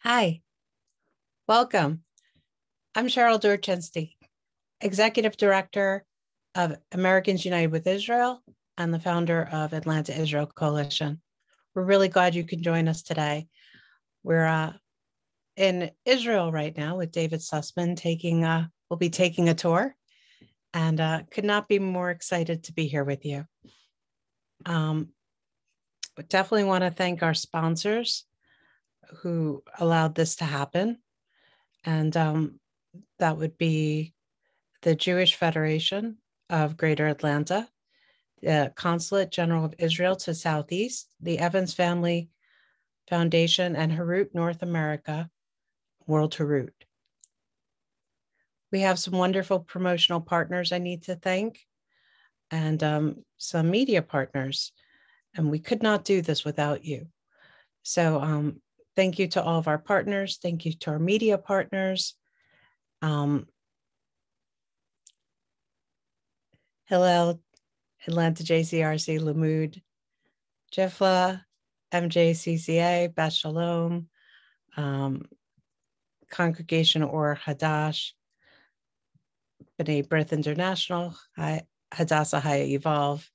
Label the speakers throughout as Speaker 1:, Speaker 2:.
Speaker 1: Hi, welcome. I'm Cheryl Dorchensky, Executive Director of Americans United with Israel and the founder of Atlanta Israel Coalition. We're really glad you can join us today. We're in Israel right now with David Sussman we'll be taking a tour, and could not be more excited to be here with you. We definitely want to thank our sponsors who allowed this to happen. And that would be the Jewish Federation of Greater Atlanta, the Consulate General of Israel to Southeast, the Evans Family Foundation, and Herut North America, World Herut. We have some wonderful promotional partners I need to thank, and some media partners, and we could not do this without you. So thank you to all of our partners. Thank you to our media partners. Hillel, Atlanta JCRC, Lamud, Jaffa, MJCCA, Beth Shalom, Congregation or Hadash, B'nai B'rith International, Hadassah Haya Evolve,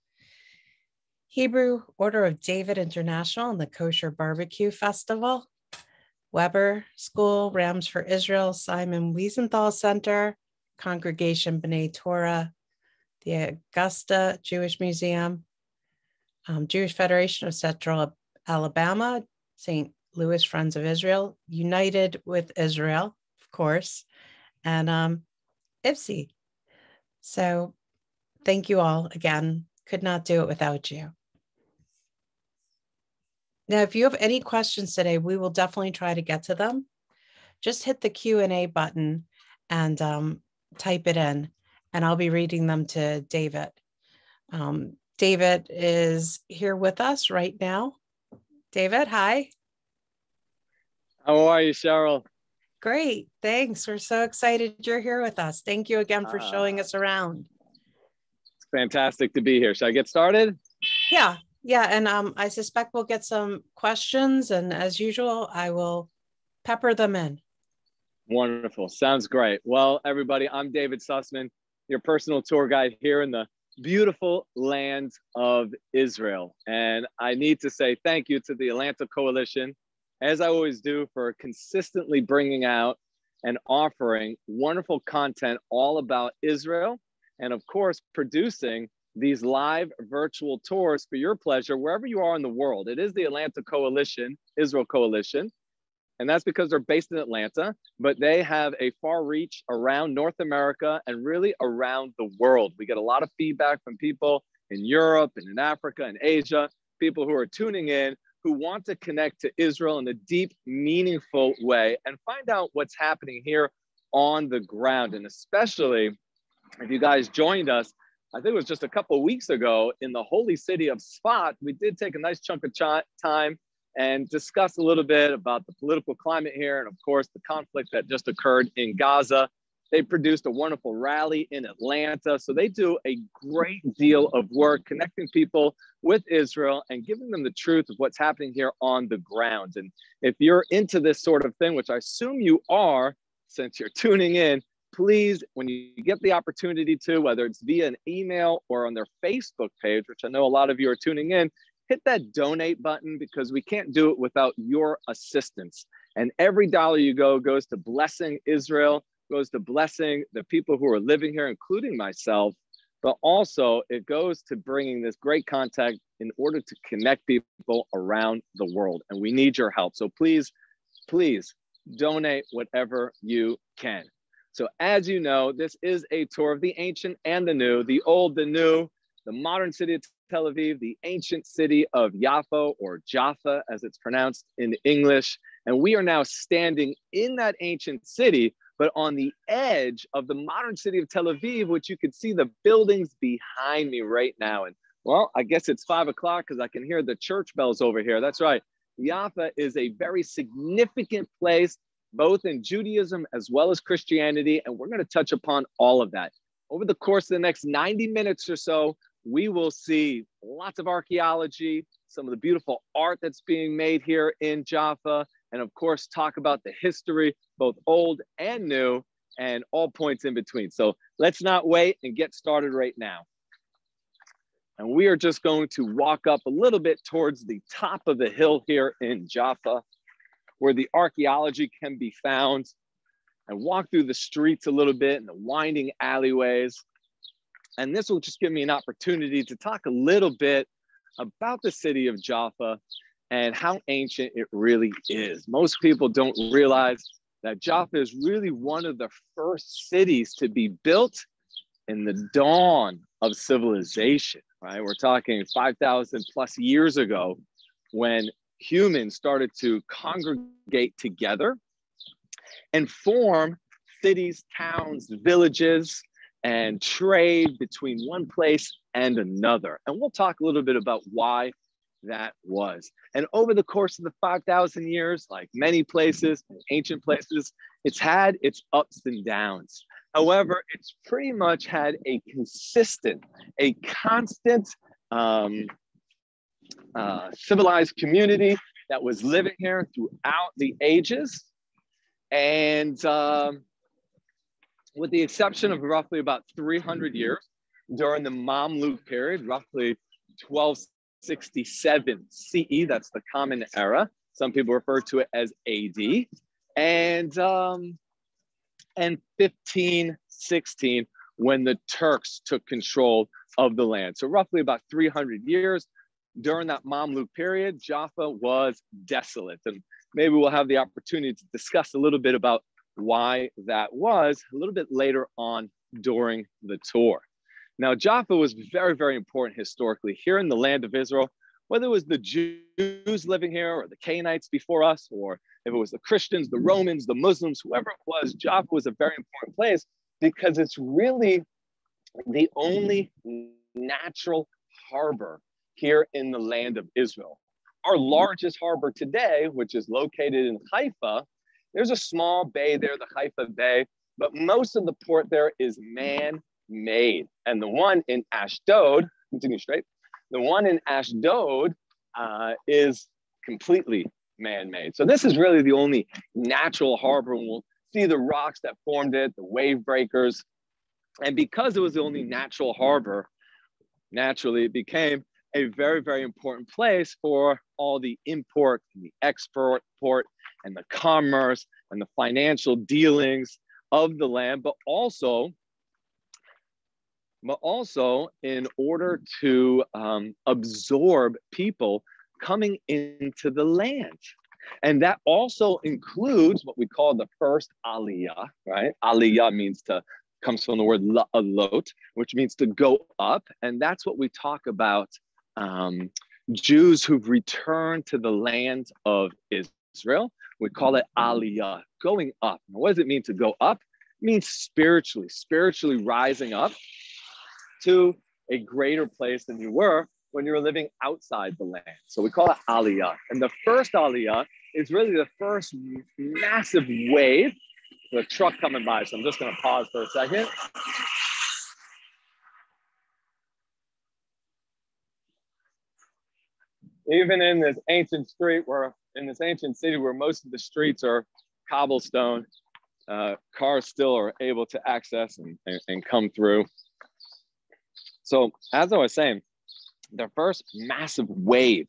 Speaker 1: Hebrew Order of David International and the Kosher Barbecue Festival, Weber School, Rams for Israel, Simon Wiesenthal Center, Congregation B'nai Torah, the Augusta Jewish Museum, Jewish Federation of Central Alabama, St. Louis Friends of Israel, United with Israel, of course, and IFSI. So thank you all again. Could not do it without you. Now, if you have any questions today, we will definitely try to get to them. Just hit the Q&A button and type it in, and I'll be reading them to David. David is here with us right now. David, hi.
Speaker 2: How are you, Cheryl?
Speaker 1: Great, thanks. We're so excited you're here with us. Thank you again for showing us around.
Speaker 2: It's fantastic to be here. Should I get started?
Speaker 1: Yeah, and I suspect we'll get some questions, and as usual, I will pepper them in.
Speaker 2: Wonderful, sounds great. Well, everybody, I'm David Sussman, your personal tour guide here in the beautiful land of Israel. And I need to say thank you to the Atlanta Coalition, as I always do, for consistently bringing out and offering wonderful content all about Israel, and of course, producing these live virtual tours for your pleasure, wherever you are in the world. It is the Atlanta Coalition, Israel Coalition, and that's because they're based in Atlanta, but they have a far reach around North America and really around the world. We get a lot of feedback from people in Europe and in Africa and Asia, people who are tuning in, who want to connect to Israel in a deep, meaningful way and find out what's happening here on the ground. And especially if you guys joined us, I think it was just a couple of weeks ago in the holy city of Sfat, we did take a nice chunk of time and discuss a little bit about the political climate here and, of course, the conflict that just occurred in Gaza. They produced a wonderful rally in Atlanta. So they do a great deal of work connecting people with Israel and giving them the truth of what's happening here on the ground. And if you're into this sort of thing, which I assume you are, since you're tuning in, please, when you get the opportunity to, whether it's via an email or on their Facebook page, which I know a lot of you are tuning in, hit that donate button, because we can't do it without your assistance. And every dollar you goes to blessing Israel, goes to blessing the people who are living here, including myself, but also it goes to bringing this great content in order to connect people around the world. And we need your help. So please, please donate whatever you can. So as you know, this is a tour of the ancient and the new, the old, the new, the modern city of Tel Aviv, the ancient city of Jaffa, or Jaffa as it's pronounced in English. And we are now standing in that ancient city, but on the edge of the modern city of Tel Aviv, which you can see the buildings behind me right now. And well, I guess it's 5 o'clock because I can hear the church bells over here. That's right. Jaffa is a very significant place, both in Judaism as well as Christianity. And we're going to touch upon all of that. Over the course of the next 90 minutes or so, we will see lots of archaeology, some of the beautiful art that's being made here in Jaffa, and of course, talk about the history, both old and new, and all points in between. So let's not wait and get started right now. And we are just going to walk up a little bit towards the top of the hill here in Jaffa, where the archaeology can be found, and walk through the streets a little bit and the winding alleyways. And this will just give me an opportunity to talk a little bit about the city of Jaffa and how ancient it really is. Most people don't realize that Jaffa is really one of the first cities to be built in the dawn of civilization, right? We're talking 5,000 plus years ago when humans started to congregate together and form cities, towns, villages, and trade between one place and another. And we'll talk a little bit about why that was. And over the course of the 5,000 years, like many places, ancient places, it's had its ups and downs. However, it's pretty much had a consistent, a constant civilized community that was living here throughout the ages. And with the exception of roughly about 300 years during the Mamluk period, roughly 1267 CE, that's the Common Era. Some people refer to it as AD. And 1516, when the Turks took control of the land. So roughly about 300 years during that Mamluk period, Jaffa was desolate. And maybe we'll have the opportunity to discuss a little bit about why that was a little bit later on during the tour. Now, Jaffa was very, very important historically here in the land of Israel, whether it was the Jews living here or the Canaanites before us, or if it was the Christians, the Romans, the Muslims, whoever it was, Jaffa was a very important place because it's really the only natural harbor here in the land of Israel. Our largest harbor today, which is located in Haifa, there's a small bay there, the Haifa Bay, but most of the port there is man-made. And the one in Ashdod, continue straight, the one in Ashdod is completely man-made. So this is really the only natural harbor, and we'll see the rocks that formed it, the wave breakers. And because it was the only natural harbor, naturally it became a very, very important place for all the import and the export port and the commerce and the financial dealings of the land, but also in order to absorb people coming into the land. And that also includes what we call the First Aliyah, right? Aliyah comes from the word alot, which means to go up. And that's what we talk about, Jews who've returned to the land of Israel. We call it Aliyah, going up. Now, what does it mean to go up? It means spiritually rising up to a greater place than you were when you were living outside the land. So we call it Aliyah. And the first Aliyah is really the first massive wave. The truck coming by, so I'm just going to pause for a second. Even in this ancient city where most of the streets are cobblestone, cars still are able to access and come through. So as I was saying, the first massive wave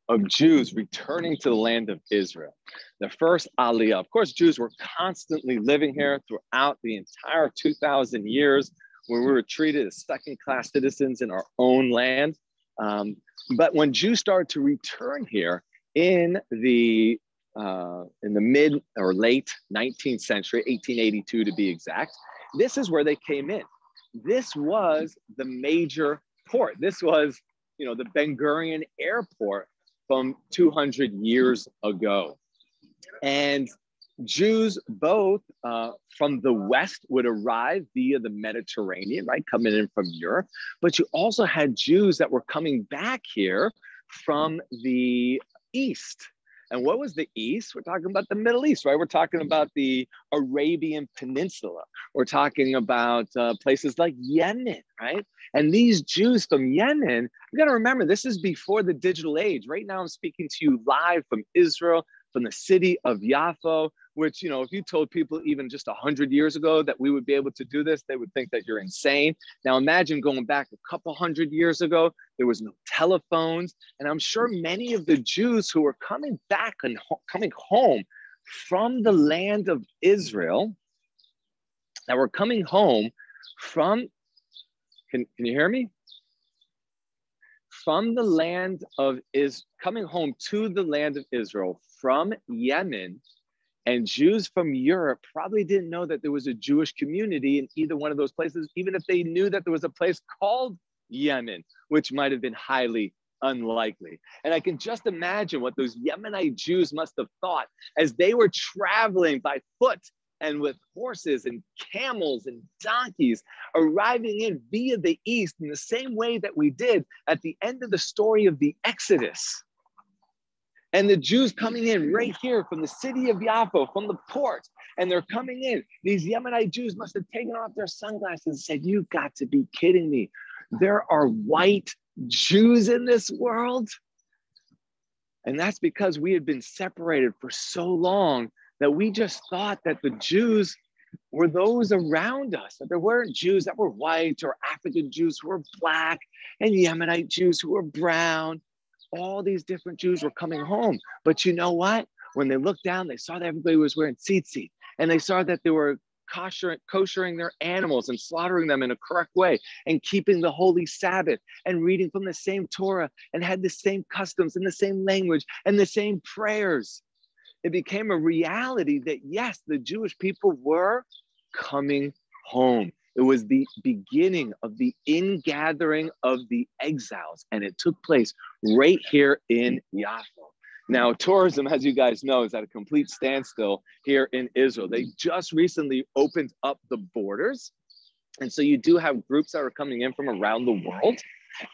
Speaker 2: of Jews returning to the land of Israel, the first Aliyah. Of course, Jews were constantly living here throughout the entire 2,000 years when we were treated as second-class citizens in our own land. But when Jews started to return here in the mid or late 19th century, 1882 to be exact, this is where they came in. This was the major port. This was, the Ben-Gurion airport from 200 years ago. And Jews both from the West would arrive via the Mediterranean, right, coming in from Europe. But you also had Jews that were coming back here from the East. And what was the East? We're talking about the Middle East, right? We're talking about the Arabian Peninsula. We're talking about places like Yemen, right? And these Jews from Yemen, you got to remember, this is before the digital age. Right now, I'm speaking to you live from Israel, from the city of Jaffa, which, you know, if you told people even just 100 years ago that we would be able to do this, they would think that you're insane. Now imagine going back a couple hundred years ago, there was no telephones. And I'm sure many of the Jews who were coming back and coming home from the land of Israel, that were coming home from, can you hear me? From the land of coming home to the land of Israel from Yemen, and Jews from Europe probably didn't know that there was a Jewish community in either one of those places, even if they knew that there was a place called Yemen, which might have been highly unlikely. And I can just imagine what those Yemenite Jews must have thought as they were traveling by foot and with horses and camels and donkeys, arriving in via the east in the same way that we did at the end of the story of the Exodus. And the Jews coming in right here from the city of Jaffa, from the port, and they're coming in. These Yemenite Jews must have taken off their sunglasses and said, "You've got to be kidding me. There are white Jews in this world?" And that's because we had been separated for so long that we just thought that the Jews were those around us, that there weren't Jews that were white or African Jews who were black and Yemenite Jews who were brown. All these different Jews were coming home. But you know what? When they looked down, they saw that everybody was wearing tzitzit, and they saw that they were koshering their animals and slaughtering them in a correct way and keeping the holy Sabbath and reading from the same Torah and had the same customs and the same language and the same prayers. It became a reality that, yes, the Jewish people were coming home. It was the beginning of the ingathering of the exiles, and it took place right here in Jaffa. Now, tourism, as you guys know, is at a complete standstill here in Israel. They just recently opened up the borders, and so you do have groups that are coming in from around the world.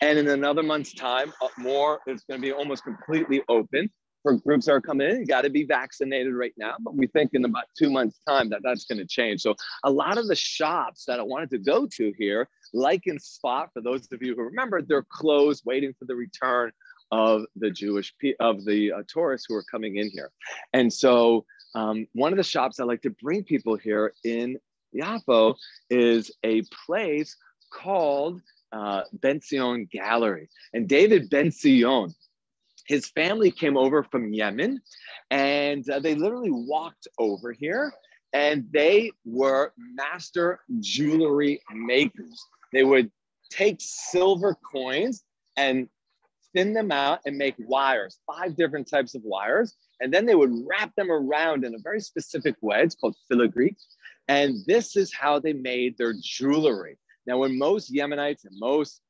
Speaker 2: And in another month's time, it's going to be almost completely open for groups that are coming in. You got to be vaccinated right now, but we think in about 2 months' time that that's going to change. So a lot of the shops that I wanted to go to here, like in Spot, for those of you who remember, they're closed, waiting for the return of the tourists who are coming in here. And so one of the shops I like to bring people here in Jaffa is a place called Ben-Gurion Gallery. And David Ben-Gurion, his family came over from Yemen, and they literally walked over here, and they were master jewelry makers. They would take silver coins and thin them out and make wires, 5 different types of wires, and then they would wrap them around in a very specific way. It's called filigree, and this is how they made their jewelry. Now, when most Yemenites and most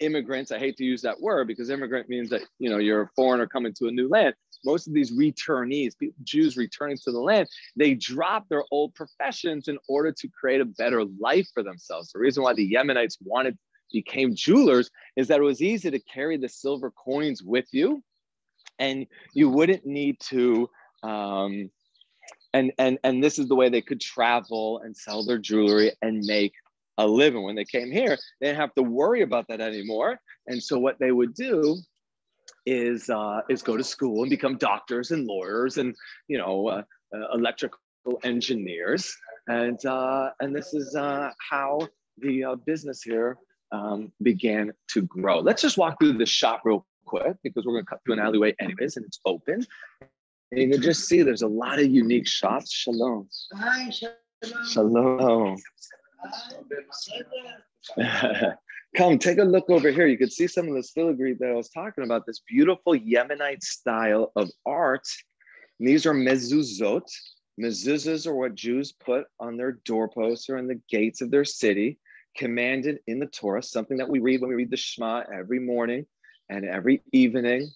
Speaker 2: immigrants, I hate to use that word because immigrant means that, you know, you're a foreigner coming to a new land. Most of these returnees, Jews returning to the land, they drop their old professions in order to create a better life for themselves. The reason why the Yemenites became jewelers is that it was easy to carry the silver coins with you, and you wouldn't need to and this is the way they could travel and sell their jewelry and make a living. When they came here, they didn't have to worry about that anymore. And so what they would do is go to school and become doctors and lawyers and, you know, electrical engineers. And this is how the business here began to grow. Let's just walk through the shop real quick because we're going to cut through an alleyway anyways, and it's open. And you can just see there's a lot of unique shops. Shalom.
Speaker 3: Hi, shalom.
Speaker 2: Shalom. Come, take a look over here. You can see some of this filigree that I was talking about, this beautiful Yemenite style of art. And these are mezuzot. Mezuzahs are what Jews put on their doorposts or in the gates of their city, commanded in the Torah, something that we read when we read the Shema every morning and every evening,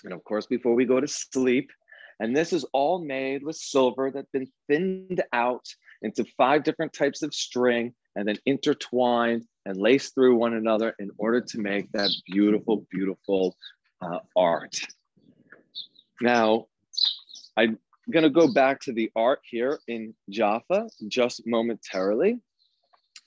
Speaker 2: and of course before we go to sleep. And this is all made with silver that's been thinned out into 5 different types of string and then intertwined and laced through one another in order to make that beautiful, beautiful art. Now, I'm going to go back to the art here in Jaffa just momentarily.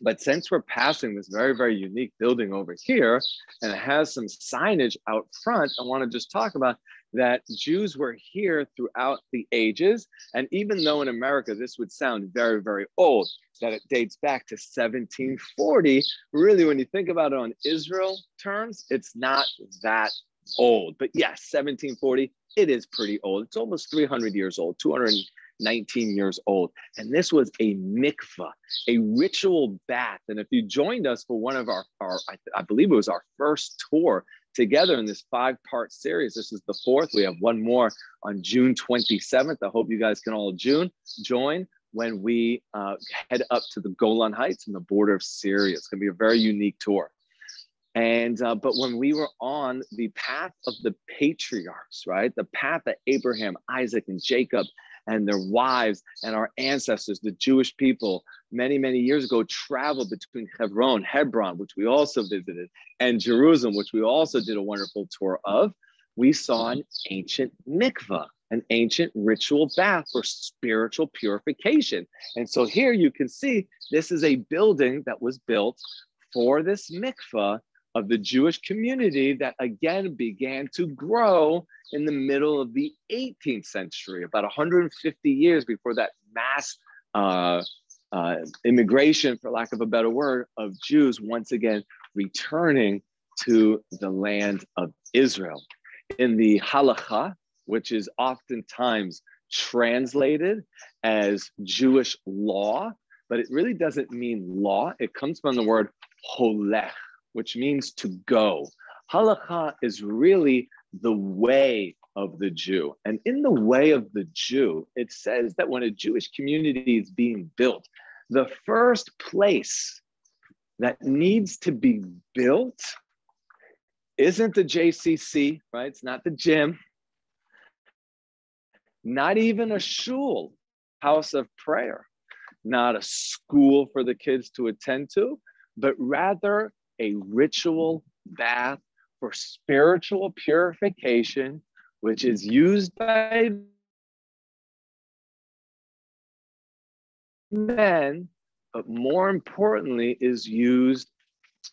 Speaker 2: But since we're passing this very, very unique building over here, and it has some signage out front, I want to just talk about that Jews were here throughout the ages. And even though in America, this would sound very, very old, that it dates back to 1740, really, when you think about it on Israel terms, it's not that old. But yes, 1740, it is pretty old. It's almost 300 years old, 219 years old. And this was a mikvah, a ritual bath. And if you joined us for one of our I believe it was our first tour together in this 5-part series, this is the 4th. We have one more on June 27th. I hope you guys can all join when we head up to the Golan Heights and the border of Syria. It's going to be a very unique tour. And but when we were on the path of the patriarchs, right, the path that Abraham, Isaac, and Jacob and their wives and our ancestors, the Jewish people, many, many years ago, traveled between Hebron, which we also visited, and Jerusalem, which we also did a wonderful tour of, we saw an ancient mikvah, an ancient ritual bath for spiritual purification. And so here you can see this is a building that was built for this mikvah of the Jewish community that again began to grow in the middle of the 18th century, about 150 years before that mass immigration, for lack of a better word, of Jews once again returning to the land of Israel. In the halakha, which is oftentimes translated as Jewish law, but it really doesn't mean law. It comes from the word holech, which means to go. Halakha is really the way of the Jew. And in the way of the Jew, it says that when a Jewish community is being built, the first place that needs to be built isn't the JCC, right? It's not the gym, not even a shul, house of prayer, not a school for the kids to attend to, but rather a ritual bath for spiritual purification, which is used by men, but more importantly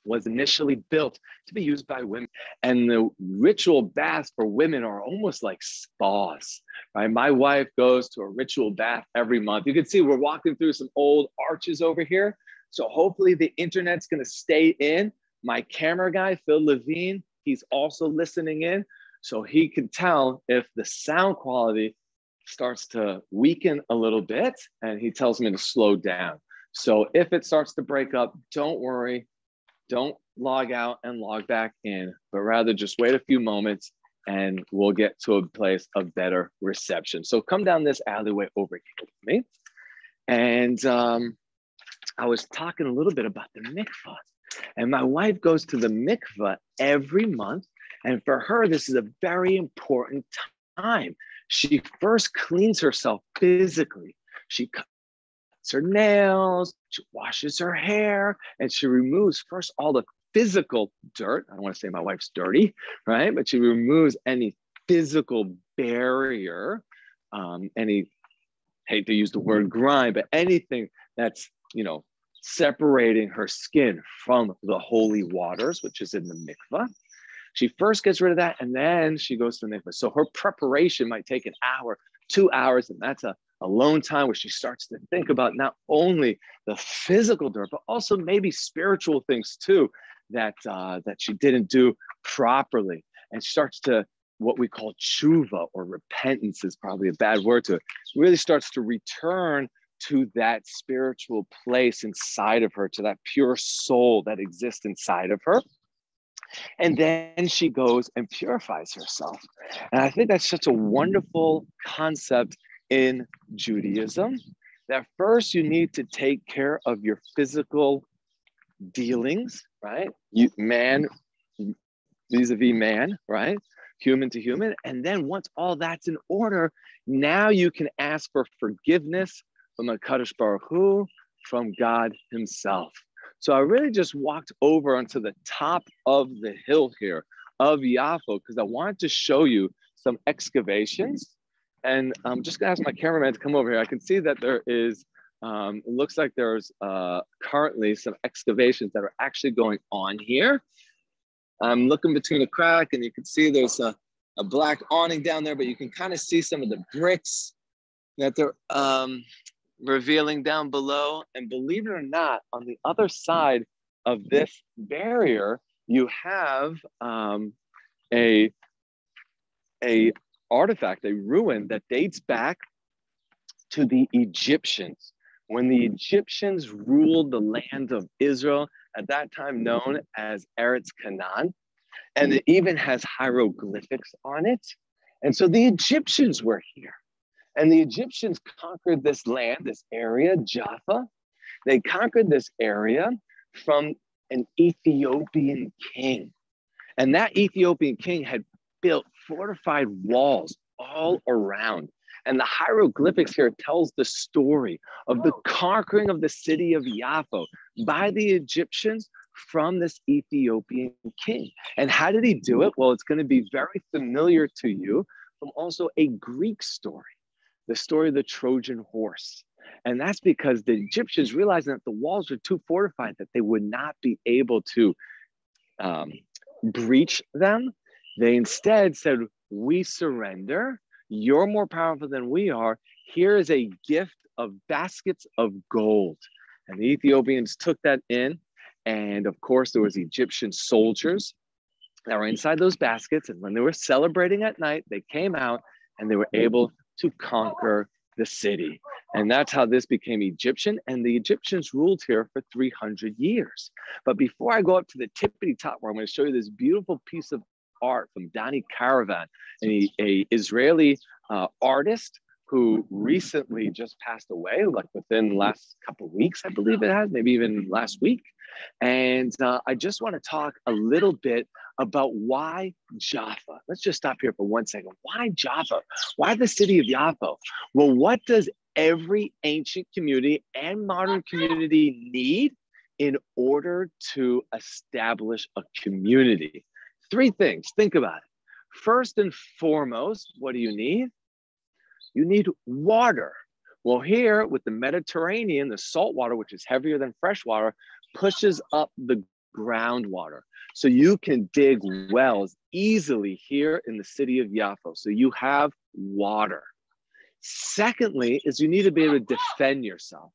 Speaker 2: was initially built to be used by women. And the ritual baths for women are almost like spas, right? My wife goes to a ritual bath every month. You can see we're walking through some old arches over here. So hopefully the internet's going to stay in. My camera guy, Phil Levine, he's also listening in. So he can tell if the sound quality starts to weaken a little bit, and he tells me to slow down. So if it starts to break up, don't worry. Don't log out and log back in, but rather just wait a few moments and we'll get to a place of better reception. So come down this alleyway over here with me. And I was talking a little bit about the mikvah. And my wife goes to the mikvah every month. And for her, this is a very important time. She first cleans herself physically. She cuts her nails, she washes her hair, and she removes first all the physical dirt. I don't want to say my wife's dirty, right? But she removes any physical barrier, hate to use the word grime, but anything that's, separating her skin from the holy waters, which is in the mikvah. She first gets rid of that, and then she goes to the mikvah. So her preparation might take an hour, 2 hours, and that's a alone time where she starts to think about not only the physical dirt, but also maybe spiritual things too that she didn't do properly. And she starts to, what we call tshuva, or repentance is probably a bad word to it, really starts to return to that spiritual place inside of her, to that pure soul that exists inside of her. And then she goes and purifies herself. And I think that's such a wonderful concept in Judaism, that first you need to take care of your physical dealings, right? Man vis-a-vis man, right? Human to human. And then once all that's in order, now you can ask for forgiveness from HaKadosh Baruch Hu, from God himself. So I really just walked over onto the top of the hill here of Jaffa because I wanted to show you some excavations. And I'm just gonna ask my cameraman to come over here. I can see that there is, it looks like there's currently some excavations that are actually going on here. I'm looking between a crack and you can see there's a black awning down there, but you can kind of see some of the bricks that they're revealing down below. And believe it or not, on the other side of this barrier, you have a artifact, a ruin that dates back to the Egyptians. When the Egyptians ruled the land of Israel, at that time known as Eretz Canaan, and it even has hieroglyphics on it. And so the Egyptians were here. And the Egyptians conquered this land, this area, Jaffa. They conquered this area from an Ethiopian king. And that Ethiopian king had built fortified walls all around. And the hieroglyphics here tells the story of the conquering of the city of Jaffa by the Egyptians from this Ethiopian king. And how did he do it? Well, it's going to be very familiar to you from also a Greek story, the story of the Trojan horse. And that's because the Egyptians realized that the walls were too fortified, that they would not be able to breach them. They instead said, we surrender. You're more powerful than we are. Here is a gift of baskets of gold. And the Ethiopians took that in. And of course, there was Egyptian soldiers that were inside those baskets. And when they were celebrating at night, they came out and they were able to conquer the city. And that's how this became Egyptian. And the Egyptians ruled here for 300 years. But before I go up to the tippity top, where I'm going to show you this beautiful piece of art from Dani Caravan, an Israeli artist who recently just passed away, like within the last couple of weeks, I believe it has, maybe even last week. And I just want to talk a little bit about why Jaffa. Let's just stop here for 1 second. Why Jaffa? Why the city of Jaffa? Well, what does every ancient community and modern community need in order to establish a community? 3 things. Think about it. First and foremost, what do you need? You need water. Well, here with the Mediterranean, the salt water, which is heavier than fresh water, pushes up the groundwater. So you can dig wells easily here in the city of Jaffa. So you have water. Secondly, is you need to be able to defend yourself.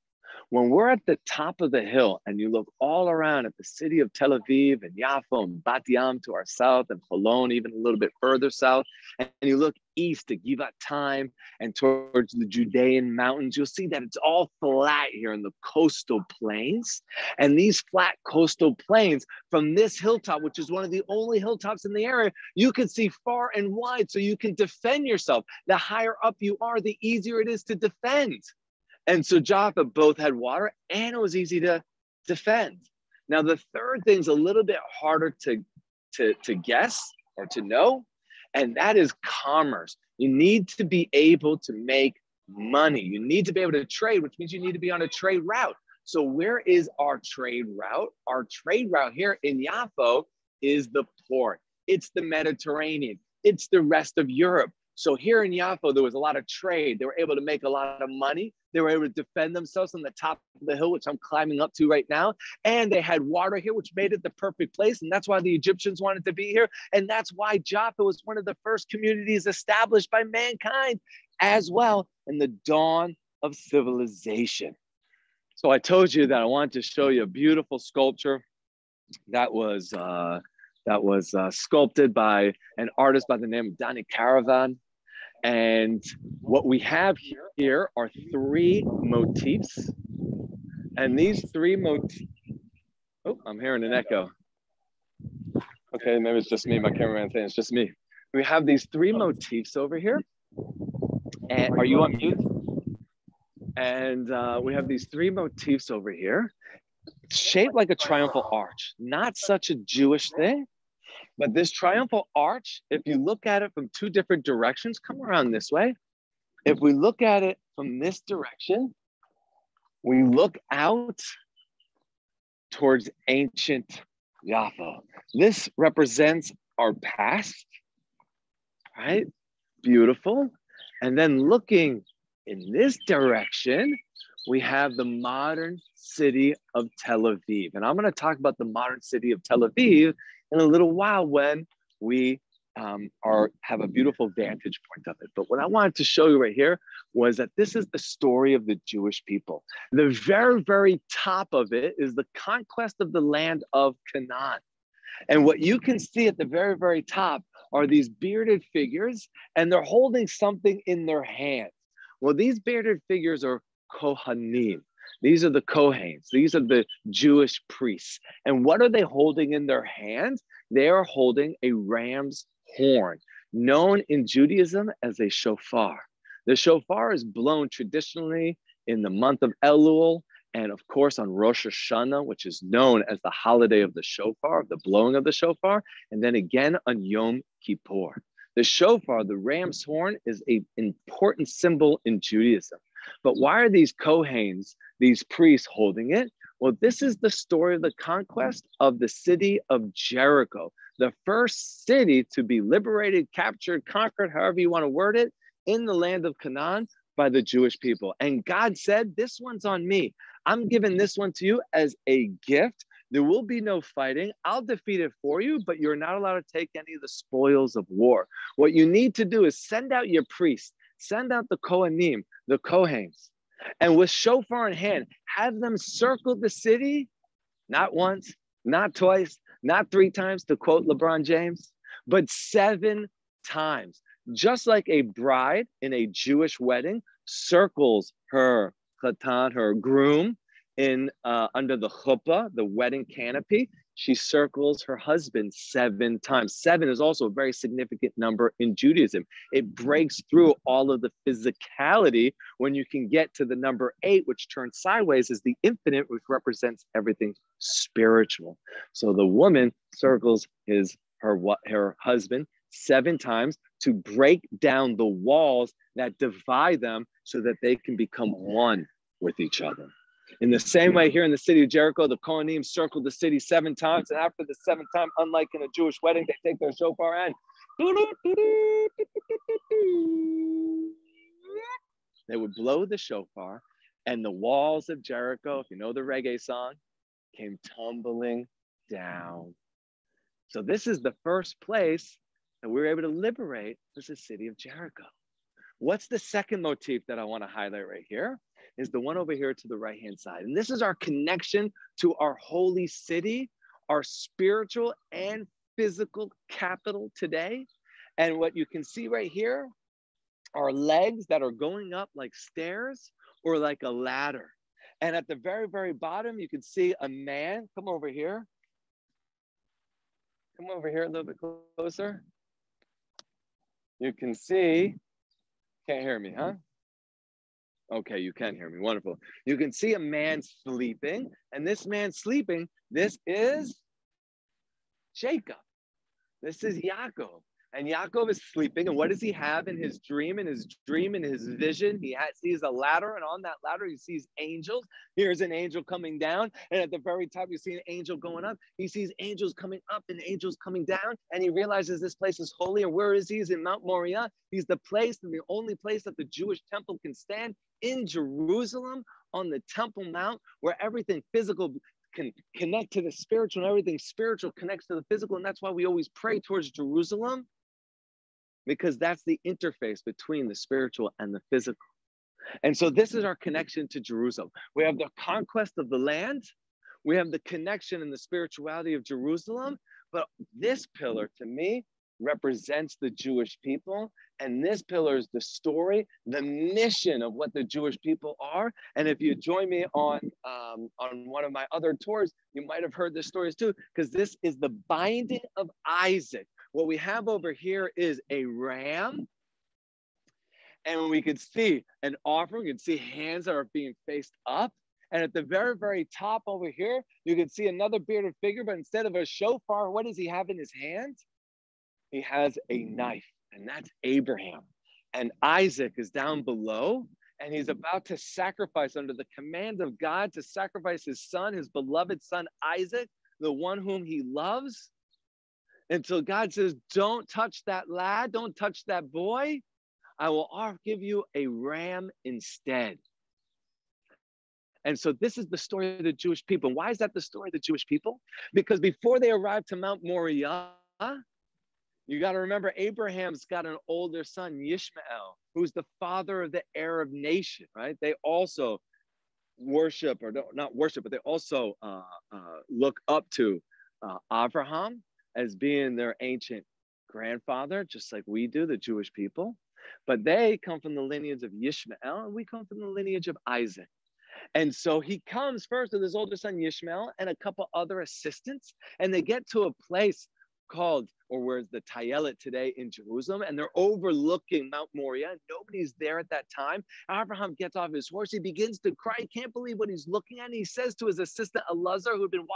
Speaker 2: When we're at the top of the hill and you look all around at the city of Tel Aviv and Jaffa and Bat Yam to our south and Holon even a little bit further south, and you look east to Givat and towards the Judean mountains, you'll see that it's all flat here in the coastal plains. And these flat coastal plains from this hilltop, which is one of the only hilltops in the area, you can see far and wide so you can defend yourself. The higher up you are, the easier it is to defend. And so Jaffa both had water and it was easy to defend. Now, the third thing's a little bit harder to guess or to know, and that is commerce. You need to be able to make money. You need to be able to trade, which means you need to be on a trade route. So where is our trade route? Our trade route here in Jaffa is the port. It's the Mediterranean. It's the rest of Europe. So here in Jaffa, there was a lot of trade. They were able to make a lot of money. They were able to defend themselves on the top of the hill, which I'm climbing up to right now. And they had water here, which made it the perfect place. And that's why the Egyptians wanted to be here. And that's why Jaffa was one of the first communities established by mankind as well in the dawn of civilization. So I told you that I wanted to show you a beautiful sculpture that was sculpted by an artist by the name of Dani Caravan. And what we have here are 3 motifs. And these 3 motifs, oh, I'm hearing an echo. Okay, maybe it's just me, my cameraman saying it's just me. We have these 3 motifs over here. And are you on mute? And we have these 3 motifs over here, shaped like a triumphal arch, not such a Jewish thing. But this triumphal arch, if you look at it from 2 different directions, come around this way. If we look at it from this direction, we look out towards ancient Jaffa. This represents our past, right? Beautiful. And then looking in this direction, we have the modern city of Tel Aviv. And I'm going to talk about the modern city of Tel Aviv in a little while when we have a beautiful vantage point of it. But what I wanted to show you right here was that this is the story of the Jewish people. The very, very top of it is the conquest of the land of Canaan. And what you can see at the very, very top are these bearded figures, and they're holding something in their hands. Well, these bearded figures are Kohanim. These are the Kohanes. These are the Jewish priests. And what are they holding in their hands? They are holding a ram's horn, known in Judaism as a shofar. The shofar is blown traditionally in the month of Elul, and of course on Rosh Hashanah, which is known as the holiday of the shofar, the blowing of the shofar, and then again on Yom Kippur. The shofar, the ram's horn, is an important symbol in Judaism. But why are these Kohanes, these priests, holding it? Well, this is the story of the conquest of the city of Jericho, the first city to be liberated, captured, conquered, however you want to word it, in the land of Canaan by the Jewish people. And God said, this one's on me. I'm giving this one to you as a gift. There will be no fighting. I'll defeat it for you, but you're not allowed to take any of the spoils of war. What you need to do is send out your priests, send out the Kohanim, the Kohanes, and with shofar in hand, have them circle the city, not once, not twice, not 3 times, to quote LeBron James, but 7 times. Just like a bride in a Jewish wedding circles her chatan, her groom, in under the chuppah, the wedding canopy, she circles her husband 7 times. 7 is also a very significant number in Judaism. It breaks through all of the physicality when you can get to the number 8, which turns sideways, as the infinite, which represents everything spiritual. So the woman circles her husband 7 times to break down the walls that divide them so that they can become one with each other. In the same way, here in the city of Jericho, the Kohanim circled the city 7 times. And after the 7th time, unlike in a Jewish wedding, they take their shofar and they would blow the shofar, and the walls of Jericho, if you know the reggae song, came tumbling down. So this is the first place that we were able to liberate, was the city of Jericho. What's the second motif that I want to highlight right here? Is the one over here to the right-hand side. And this is our connection to our holy city, our spiritual and physical capital today. And what you can see right here are legs that are going up like stairs or like a ladder. And at the very, very bottom, you can see a man. Come over here. Come over here a little bit closer. You can see, can't hear me, huh? Okay, you can hear me. Wonderful. You can see a man sleeping, and this man sleeping, this is Jacob. This is Yaakov. And Yaakov is sleeping, and what does he have in his dream? In his dream, in his vision, he sees a ladder, and on that ladder, he sees angels. Here's an angel coming down, and at the very top, you see an angel going up. He sees angels coming up and angels coming down, and he realizes this place is holy. And where is he? He's in Mount Moriah. He's the place, and the only place that the Jewish temple can stand, in Jerusalem, on the Temple Mount, where everything physical can connect to the spiritual, and everything spiritual connects to the physical. And that's why we always pray towards Jerusalem, because that's the interface between the spiritual and the physical. And so this is our connection to Jerusalem. We have the conquest of the land. We have the connection and the spirituality of Jerusalem. But this pillar, to me, represents the Jewish people. And this pillar is the story, the mission of what the Jewish people are. And if you join me on one of my other tours, you might have heard this stories too, because this is the binding of Isaac. What we have over here is a ram, and we can see an offering. You can see hands that are being faced up. And at the very, very top over here, you can see another bearded figure, but instead of a shofar, what does he have in his hand? He has a knife, and that's Abraham. And Isaac is down below, and he's about to sacrifice under the command of God to sacrifice his son, his beloved son, Isaac, the one whom he loves. Until God says, don't touch that lad, don't touch that boy. I will give you a ram instead. And so this is the story of the Jewish people. Why is that the story of the Jewish people? Because before they arrived to Mount Moriah, You got to remember, Abraham's got an older son, Ishmael, who's the father of the Arab nation, right? They also worship, or not worship, but they also look up to Abraham as being their ancient grandfather, just like we do, the Jewish people. But they come from the lineage of Ishmael, and we come from the lineage of Isaac. And so he comes first with his older son, Ishmael, and a couple other assistants, and they get to a place called, or where's the Tayelet today in Jerusalem, and they're overlooking Mount Moriah. Nobody's there at that time. Abraham gets off his horse. He begins to cry. He can't believe what he's looking at. And he says to his assistant, Elazar, who had been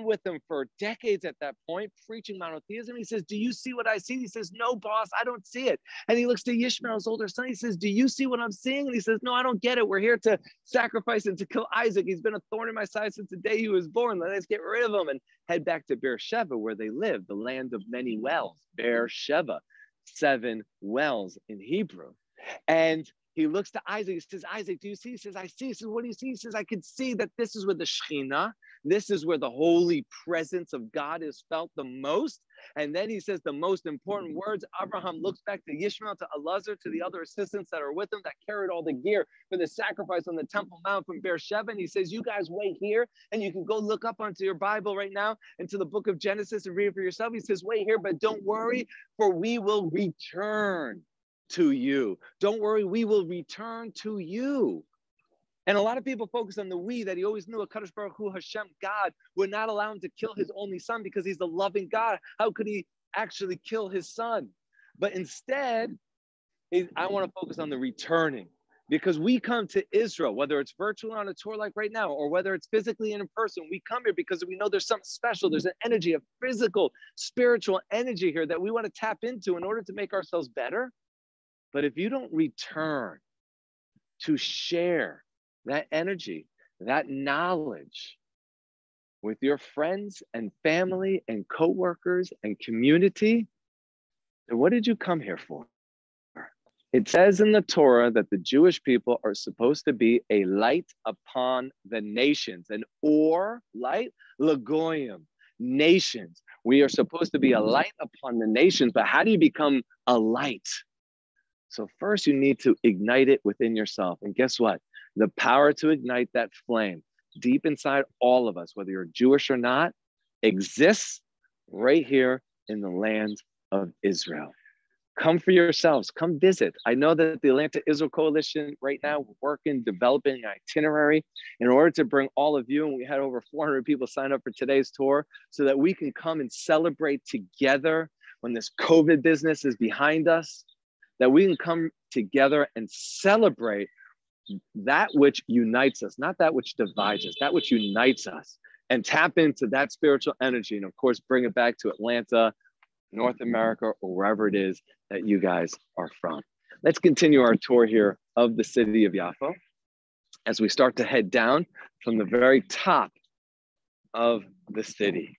Speaker 2: with them for decades at that point, preaching monotheism. He says, do you see what I see? He says, no, boss, I don't see it. And he looks to Ishmael's older son. He says, do you see what I'm seeing? And he says, no, I don't get it. We're here to sacrifice and to kill Isaac. He's been a thorn in my side since the day he was born. Let's get rid of him and head back to Beersheba, where they live, the land of many wells. Beersheba, 7 wells in Hebrew. And he looks to Isaac. He says, Isaac, do you see? He says, I see. He says, what do you see? He says, I can see that this is where the Shekhinah, this is where the holy presence of God is felt the most. And then he says the most important words. Abraham looks back to Ishmael, to Elazar, to the other assistants that are with him that carried all the gear for the sacrifice on the Temple Mount from Beersheba. And he says, you guys wait here, and you can go look up onto your Bible right now into the book of Genesis and read it for yourself. He says, wait here, but don't worry, for we will return to you. Don't worry, we will return to you. And a lot of people focus on the we, that he always knew HaKadosh Baruch Hu, Hashem, God, would not allow him to kill his only son because he's the loving God. How could he actually kill his son? But instead, I want to focus on the returning, because we come to Israel, whether it's virtual on a tour like right now, or whether it's physically and in person. We come here because we know there's something special. There's an energy, a physical, spiritual energy here that we want to tap into in order to make ourselves better. But if you don't return to share that energy, that knowledge with your friends and family and coworkers and community, then what did you come here for? It says in the Torah that the Jewish people are supposed to be a light upon the nations, an or light, lagoyim, nations. We are supposed to be a light upon the nations, but how do you become a light? So first you need to ignite it within yourself. And guess what? The power to ignite that flame deep inside all of us, whether you're Jewish or not, exists right here in the land of Israel. Come for yourselves. Come visit. I know that the Atlanta Israel Coalition right now, we're working, developing an itinerary in order to bring all of you, and we had over 400 people sign up for today's tour, so that we can come and celebrate together when this COVID business is behind us, that we can come together and celebrate that which unites us, not that which divides us, that which unites us, and tap into that spiritual energy. And of course, bring it back to Atlanta, North America, or wherever it is that you guys are from. Let's continue our tour here of the city of Jaffa as we start to head down from the very top of the city.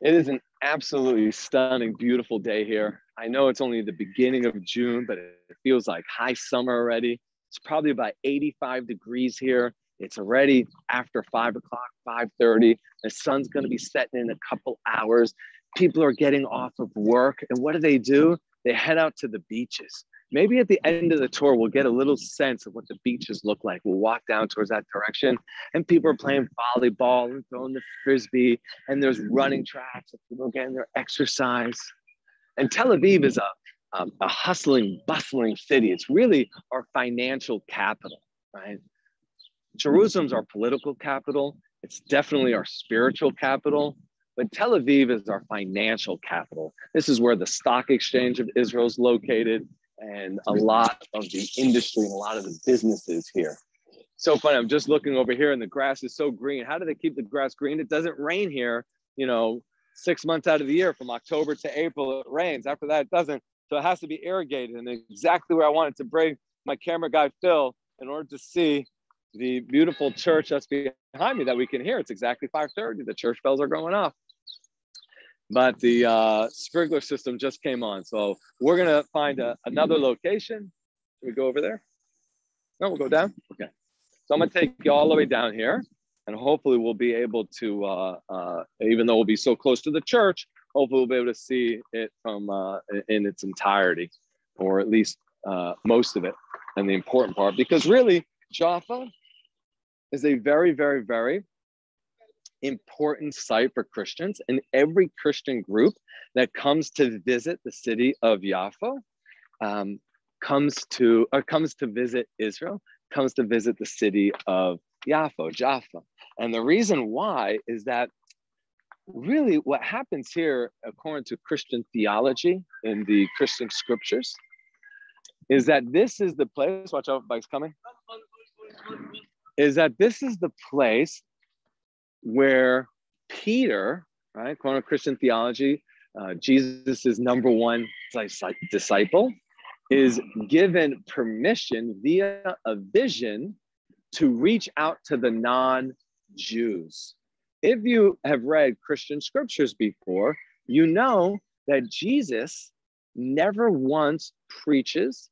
Speaker 2: It is an absolutely stunning, beautiful day here. I know it's only the beginning of June, but it feels like high summer already. It's probably about 85 degrees here. It's already after 5 o'clock, 5:30. The sun's going to be setting in a couple hours. People are getting off of work. And what do? They head out to the beaches. Maybe at the end of the tour, we'll get a little sense of what the beaches look like. We'll walk down towards that direction, and people are playing volleyball and throwing the frisbee, and there's running tracks, and people are getting their exercise. And Tel Aviv is a hustling, bustling city. It's really our financial capital, right? Jerusalem's our political capital. It's definitely our spiritual capital. But Tel Aviv is our financial capital. This is where the stock exchange of Israel is located, and a lot of the industry and a lot of the businesses here. So funny, I'm just looking over here and the grass is so green. How do they keep the grass green? It doesn't rain here, 6 months out of the year. From October to April, it rains. After that, it doesn't. So it has to be irrigated. And exactly where I wanted to bring my camera guy, Phil, in order to see the beautiful church that's behind me that we can hear. It's exactly 5:30. The church bells are going off. But the sprinkler system just came on. So we're going to find another location. Can we go over there? No, we'll go down. Okay. So I'm going to take you all the way down here. And hopefully we'll be able to, even though we'll be so close to the church, hopefully we'll be able to see it from in its entirety, or at least most of it, and the important part. Because really, Jaffa is a very, very, very important site for Christians, and every Christian group that comes to visit the city of Jaffa comes to visit Israel, comes to visit the city of Jaffa. And the reason why is that really what happens here, according to Christian theology in the Christian scriptures, is that this is the place, watch out, bike's coming, is that this is the place where Peter, right, according to Christian theology, Jesus' number one disciple, is given permission via a vision to reach out to the non-Jews. If you have read Christian scriptures before, you know that Jesus never once preaches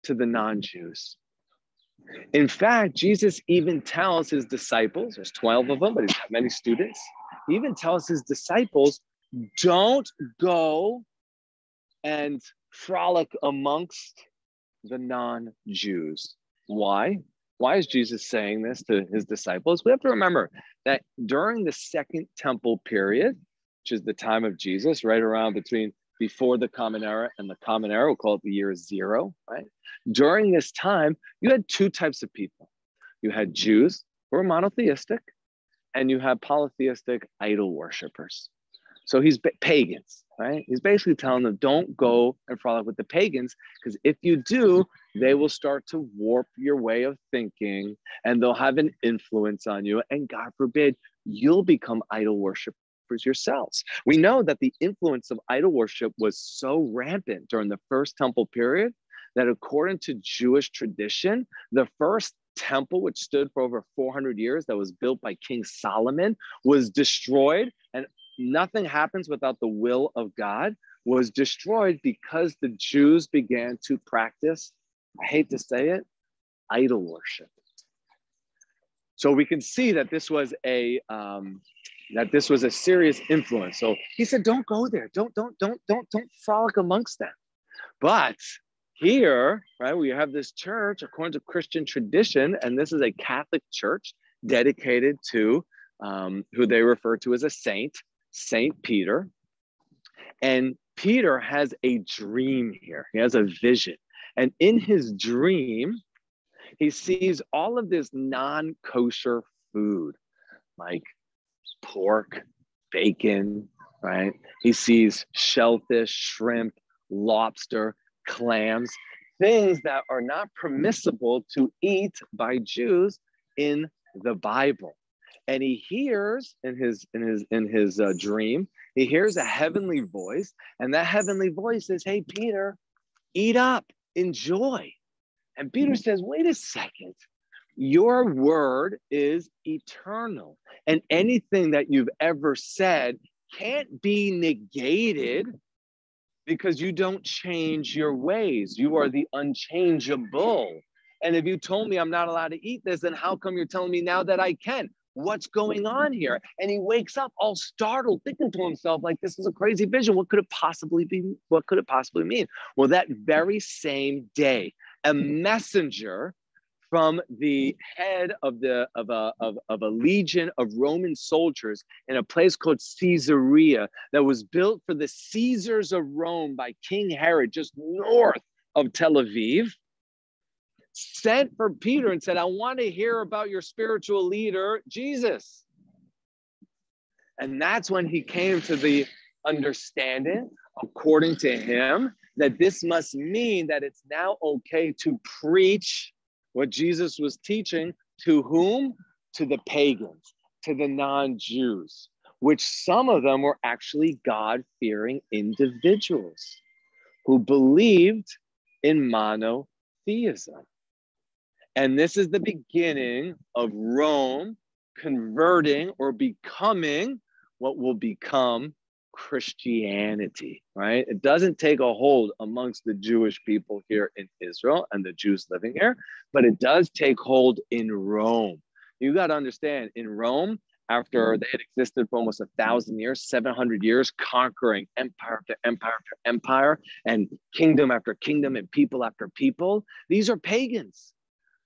Speaker 2: to the non-Jews. In fact, Jesus even tells his disciples, there's 12 of them, but he's got many students. He even tells his disciples, don't go and frolic amongst the non-Jews. Why? Why is Jesus saying this to his disciples? We have to remember that during the Second Temple period, which is the time of Jesus, right around before the Common Era and the Common Era, we'll call it the year 0, right? During this time, you had two types of people. You had Jews who were monotheistic, and you had polytheistic idol worshipers. So he's pagans, right? He's basically telling them, don't go and frolic with the pagans, because if you do, they will start to warp your way of thinking, and they'll have an influence on you. And God forbid, you'll become idol worshipers yourselves. We know that the influence of idol worship was so rampant during the First Temple period that according to Jewish tradition, the first temple, which stood for over 400 years, that was built by King Solomon, was destroyed, and nothing happens without the will of God, was destroyed because the Jews began to practice, I hate to say it, idol worship. So we can see that this was a serious influence. So he said, don't go there. Don't frolic amongst them. But here, right, we have this church according to Christian tradition, and this is a Catholic church dedicated to who they refer to as a saint, Saint Peter. And Peter has a dream here. He has a vision. And in his dream, he sees all of this non-kosher food, like pork, bacon, right? He sees shellfish, shrimp, lobster, clams, things that are not permissible to eat by Jews in the Bible. And he hears in his dream, he hears a heavenly voice, and that heavenly voice says, "Hey, Peter, eat up, enjoy." And Peter says, "Wait a second. Your word is eternal, and anything that you've ever said can't be negated because you don't change your ways. You are the unchangeable. And if you told me I'm not allowed to eat this, then how come you're telling me now that I can? What's going on here?" And he wakes up all startled, thinking to himself, like, this is a crazy vision. What could it possibly be? What could it possibly mean? Well, that very same day, a messenger from the head of a legion of Roman soldiers in a place called Caesarea that was built for the Caesars of Rome by King Herut, just north of Tel Aviv, sent for Peter and said, "I want to hear about your spiritual leader, Jesus." And that's when he came to the understanding, according to him, that this must mean that it's now okay to preach what Jesus was teaching to whom? To the pagans, to the non-Jews, which some of them were actually God-fearing individuals who believed in monotheism. And this is the beginning of Rome converting or becoming what will become Christianity, right? It doesn't take a hold amongst the Jewish people here in Israel and the Jews living here, but it does take hold in Rome. You got to understand, in Rome, after they had existed for almost 1,000 years, 700 years, conquering empire after empire after empire, and kingdom after kingdom, and people after people, these are pagans.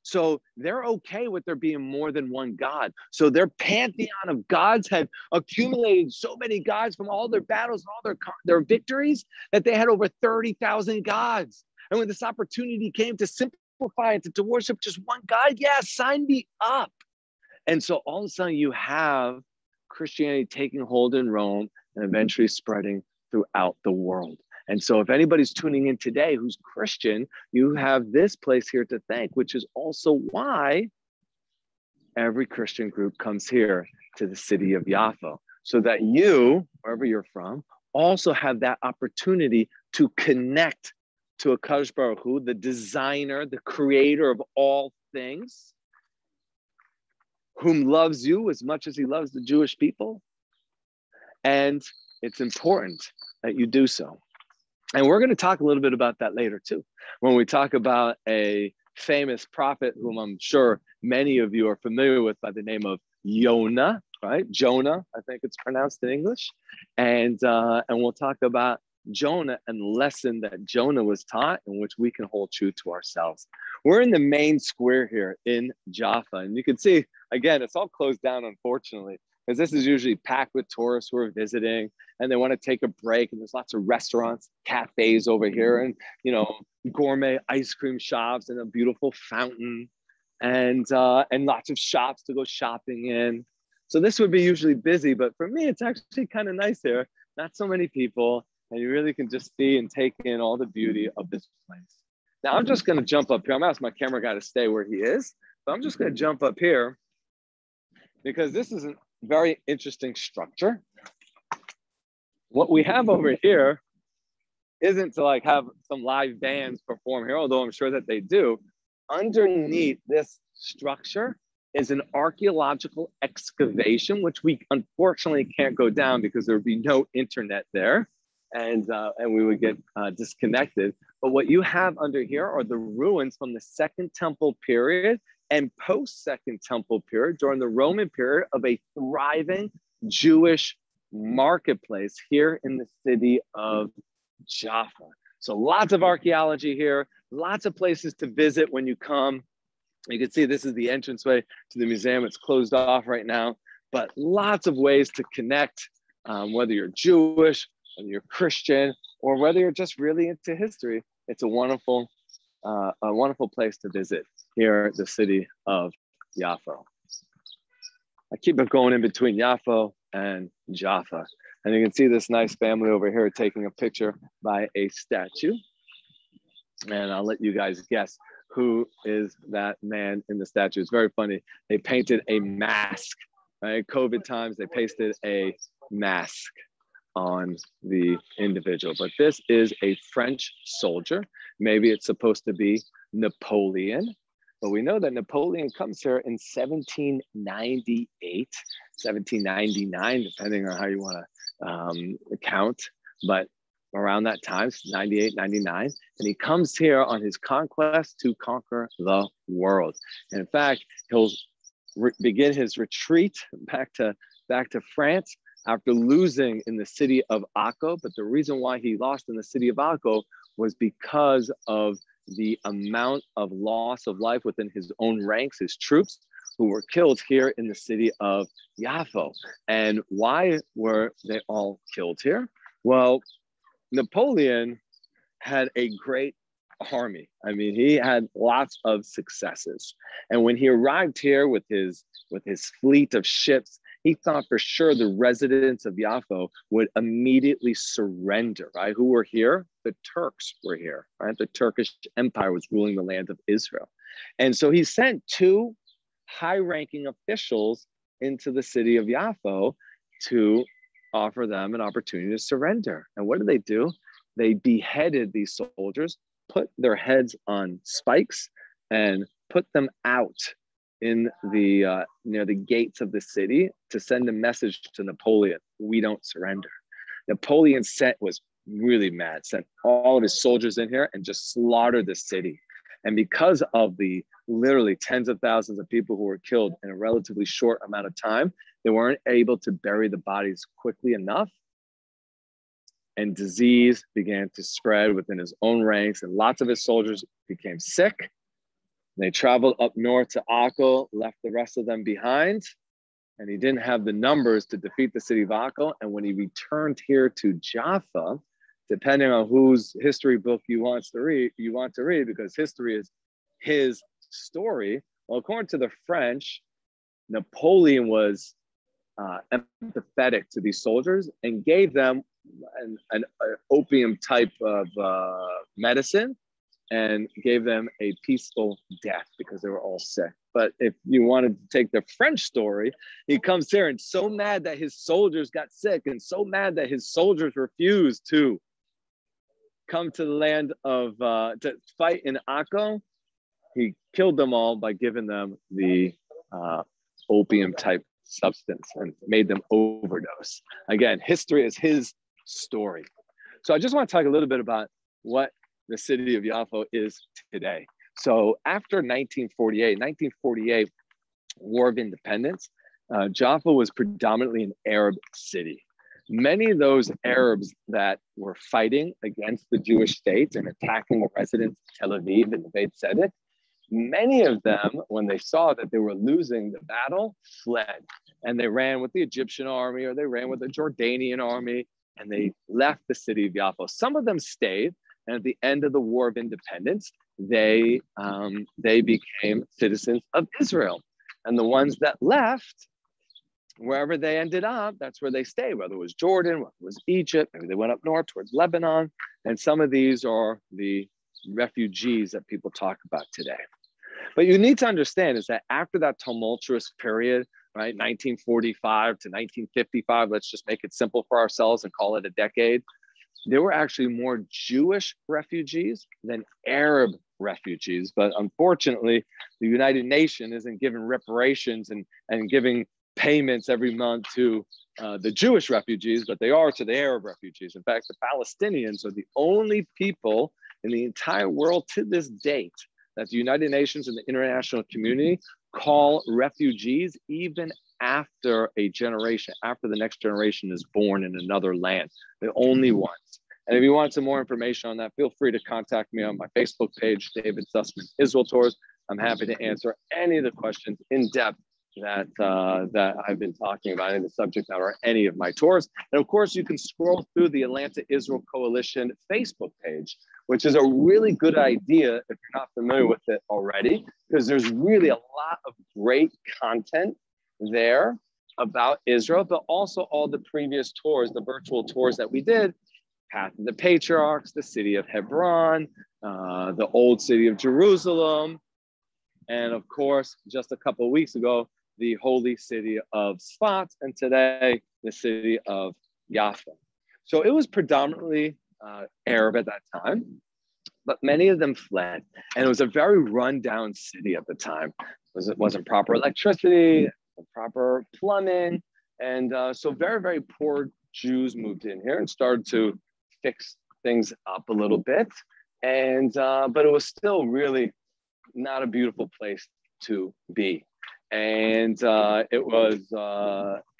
Speaker 2: So they're okay with there being more than one God. So their pantheon of gods had accumulated so many gods from all their battles and all their victories that they had over 30,000 gods. And when this opportunity came to simplify it, to worship just one God, yeah, sign me up. And so all of a sudden you have Christianity taking hold in Rome and eventually spreading throughout the world. And so if anybody's tuning in today who's Christian, you have this place here to thank, which is also why every Christian group comes here to the city of Jaffa, so that you, wherever you're from, also have that opportunity to connect to HaKadosh Baruch Hu, the designer, the creator of all things, whom loves you as much as he loves the Jewish people. And it's important that you do so. And we're going to talk a little bit about that later too, when we talk about a famous prophet whom I'm sure many of you are familiar with by the name of Jonah, right? Jonah, I think it's pronounced in English. And we'll talk about Jonah and the lesson that Jonah was taught, in which we can hold true to ourselves. We're in the main square here in Jaffa, and you can see, again, it's all closed down, unfortunately, because this is usually packed with tourists who are visiting and they want to take a break. And there's lots of restaurants, cafes over here, and, you know, gourmet ice cream shops and a beautiful fountain, and lots of shops to go shopping in. So this would be usually busy, but for me, it's actually kind of nice here. Not so many people, and you really can just see and take in all the beauty of this place. Now, I'm just going to jump up here. I'm going to ask my camera guy to stay where he is, but I'm just going to jump up here because this is a very interesting structure. What we have over here isn't to like have some live bands perform here, although I'm sure that they do. Underneath this structure is an archaeological excavation, which we unfortunately can't go down because there would be no internet there, and we would get disconnected. But what you have under here are the ruins from the Second Temple period and post-Second Temple period during the Roman period of a thriving Jewish marketplace here in the city of Jaffa. So lots of archaeology here, lots of places to visit when you come. You can see this is the entranceway to the museum. It's closed off right now, but lots of ways to connect, whether you're Jewish, whether you're Christian, or whether you're just really into history. It's a wonderful place to visit here at the city of Jaffa. I keep it going in between Jaffa and Jaffa. And you can see this nice family over here taking a picture by a statue. And I'll let you guys guess who is that man in the statue. It's very funny. They painted a mask, right? COVID times, they pasted a mask on the individual. But this is a French soldier. Maybe it's supposed to be Napoleon. But we know that Napoleon comes here in 1798, 1799, depending on how you want to count. But around that time, 98, 99. And he comes here on his conquest to conquer the world. And in fact, he'll begin his retreat back to France after losing in the city of Akko. But the reason why he lost in the city of Akko was because of the amount of loss of life within his own ranks, his troops, who were killed here in the city of Jaffa. And why were they all killed here? Well, Napoleon had a great army. I mean, he had lots of successes. And when he arrived here with his fleet of ships, he thought for sure the residents of Jaffa would immediately surrender, right? Who were here? The Turks were here, right? The Turkish Empire was ruling the land of Israel. And so he sent two high-ranking officials into the city of Jaffa to offer them an opportunity to surrender. And what do? They beheaded these soldiers, put their heads on spikes, and put them out in the near the gates of the city to send a message to Napoleon: we don't surrender. Napoleon was really mad, sent all of his soldiers in here and just slaughtered the city. And because of the literally tens of thousands of people who were killed in a relatively short amount of time, they weren't able to bury the bodies quickly enough. And disease began to spread within his own ranks, and lots of his soldiers became sick. They traveled up north to Akko, left the rest of them behind, and he didn't have the numbers to defeat the city of Akko. And when he returned here to Jaffa, depending on whose history book you want to read, because history is his story. Well, according to the French, Napoleon was empathetic to these soldiers and gave them an opium type of medicine and gave them a peaceful death because they were all sick. But if you wanted to take the French story, he comes here and so mad that his soldiers got sick and so mad that his soldiers refused to come to the land of, to fight in Akko, he killed them all by giving them the opium type substance and made them overdose. Again, history is his story. So I just want to talk a little bit about what the city of Jaffa is today. So after 1948, War of Independence, Jaffa was predominantly an Arab city. Many of those Arabs that were fighting against the Jewish state and attacking the residents of Tel Aviv and the Beit Tzedek, many of them, when they saw that they were losing the battle, fled. And they ran with the Egyptian army, or they ran with the Jordanian army, and they left the city of Jaffa. Some of them stayed, and at the end of the War of Independence, they became citizens of Israel. And the ones that left, wherever they ended up, that's where they stayed, whether it was Jordan, whether it was Egypt, maybe they went up north towards Lebanon. And some of these are the refugees that people talk about today. But you need to understand is that after that tumultuous period, right, 1945 to 1955, let's just make it simple for ourselves and call it a decade, there were actually more Jewish refugees than Arab refugees. But unfortunately, the United Nations isn't giving reparations and giving payments every month to the Jewish refugees, but they are to the Arab refugees. In fact, the Palestinians are the only people in the entire world to this date that the United Nations and the international community call refugees even after a generation, after the next generation is born in another land. The only ones. And if you want some more information on that, feel free to contact me on my Facebook page, David Sussman Israel Tours. I'm happy to answer any of the questions in depth that I've been talking about in the subject matter or any of my tours. And of course, you can scroll through the Atlanta Israel Coalition Facebook page, which is a really good idea if you're not familiar with it already, because there's really a lot of great content there about Israel, but also all the previous tours, the virtual tours that we did, Path of the Patriarchs, the city of Hebron, the old city of Jerusalem, and of course, just a couple of weeks ago, the holy city of Sfat, and today, the city of Jaffa. So it was predominantly Arab at that time, but many of them fled. And it was a very rundown city at the time. It wasn't proper electricity, proper plumbing. And so very, very poor Jews moved in here and started to fix things up a little bit. And but it was still really not a beautiful place to be. And it was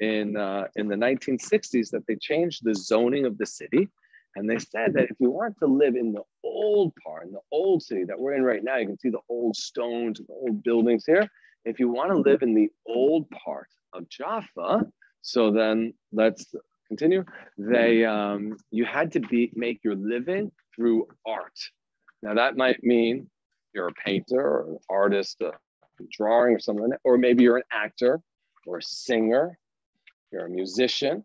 Speaker 2: in the 1960s that they changed the zoning of the city. And they said that if you want to live in the old part, in the old city that we're in right now, you can see the old stones, the old buildings here. If you want to live in the old part of Jaffa, so then let's continue. You had to make your living through art. Now that might mean you're a painter or an artist, a drawing or something like that, or maybe you're an actor or a singer, you're a musician.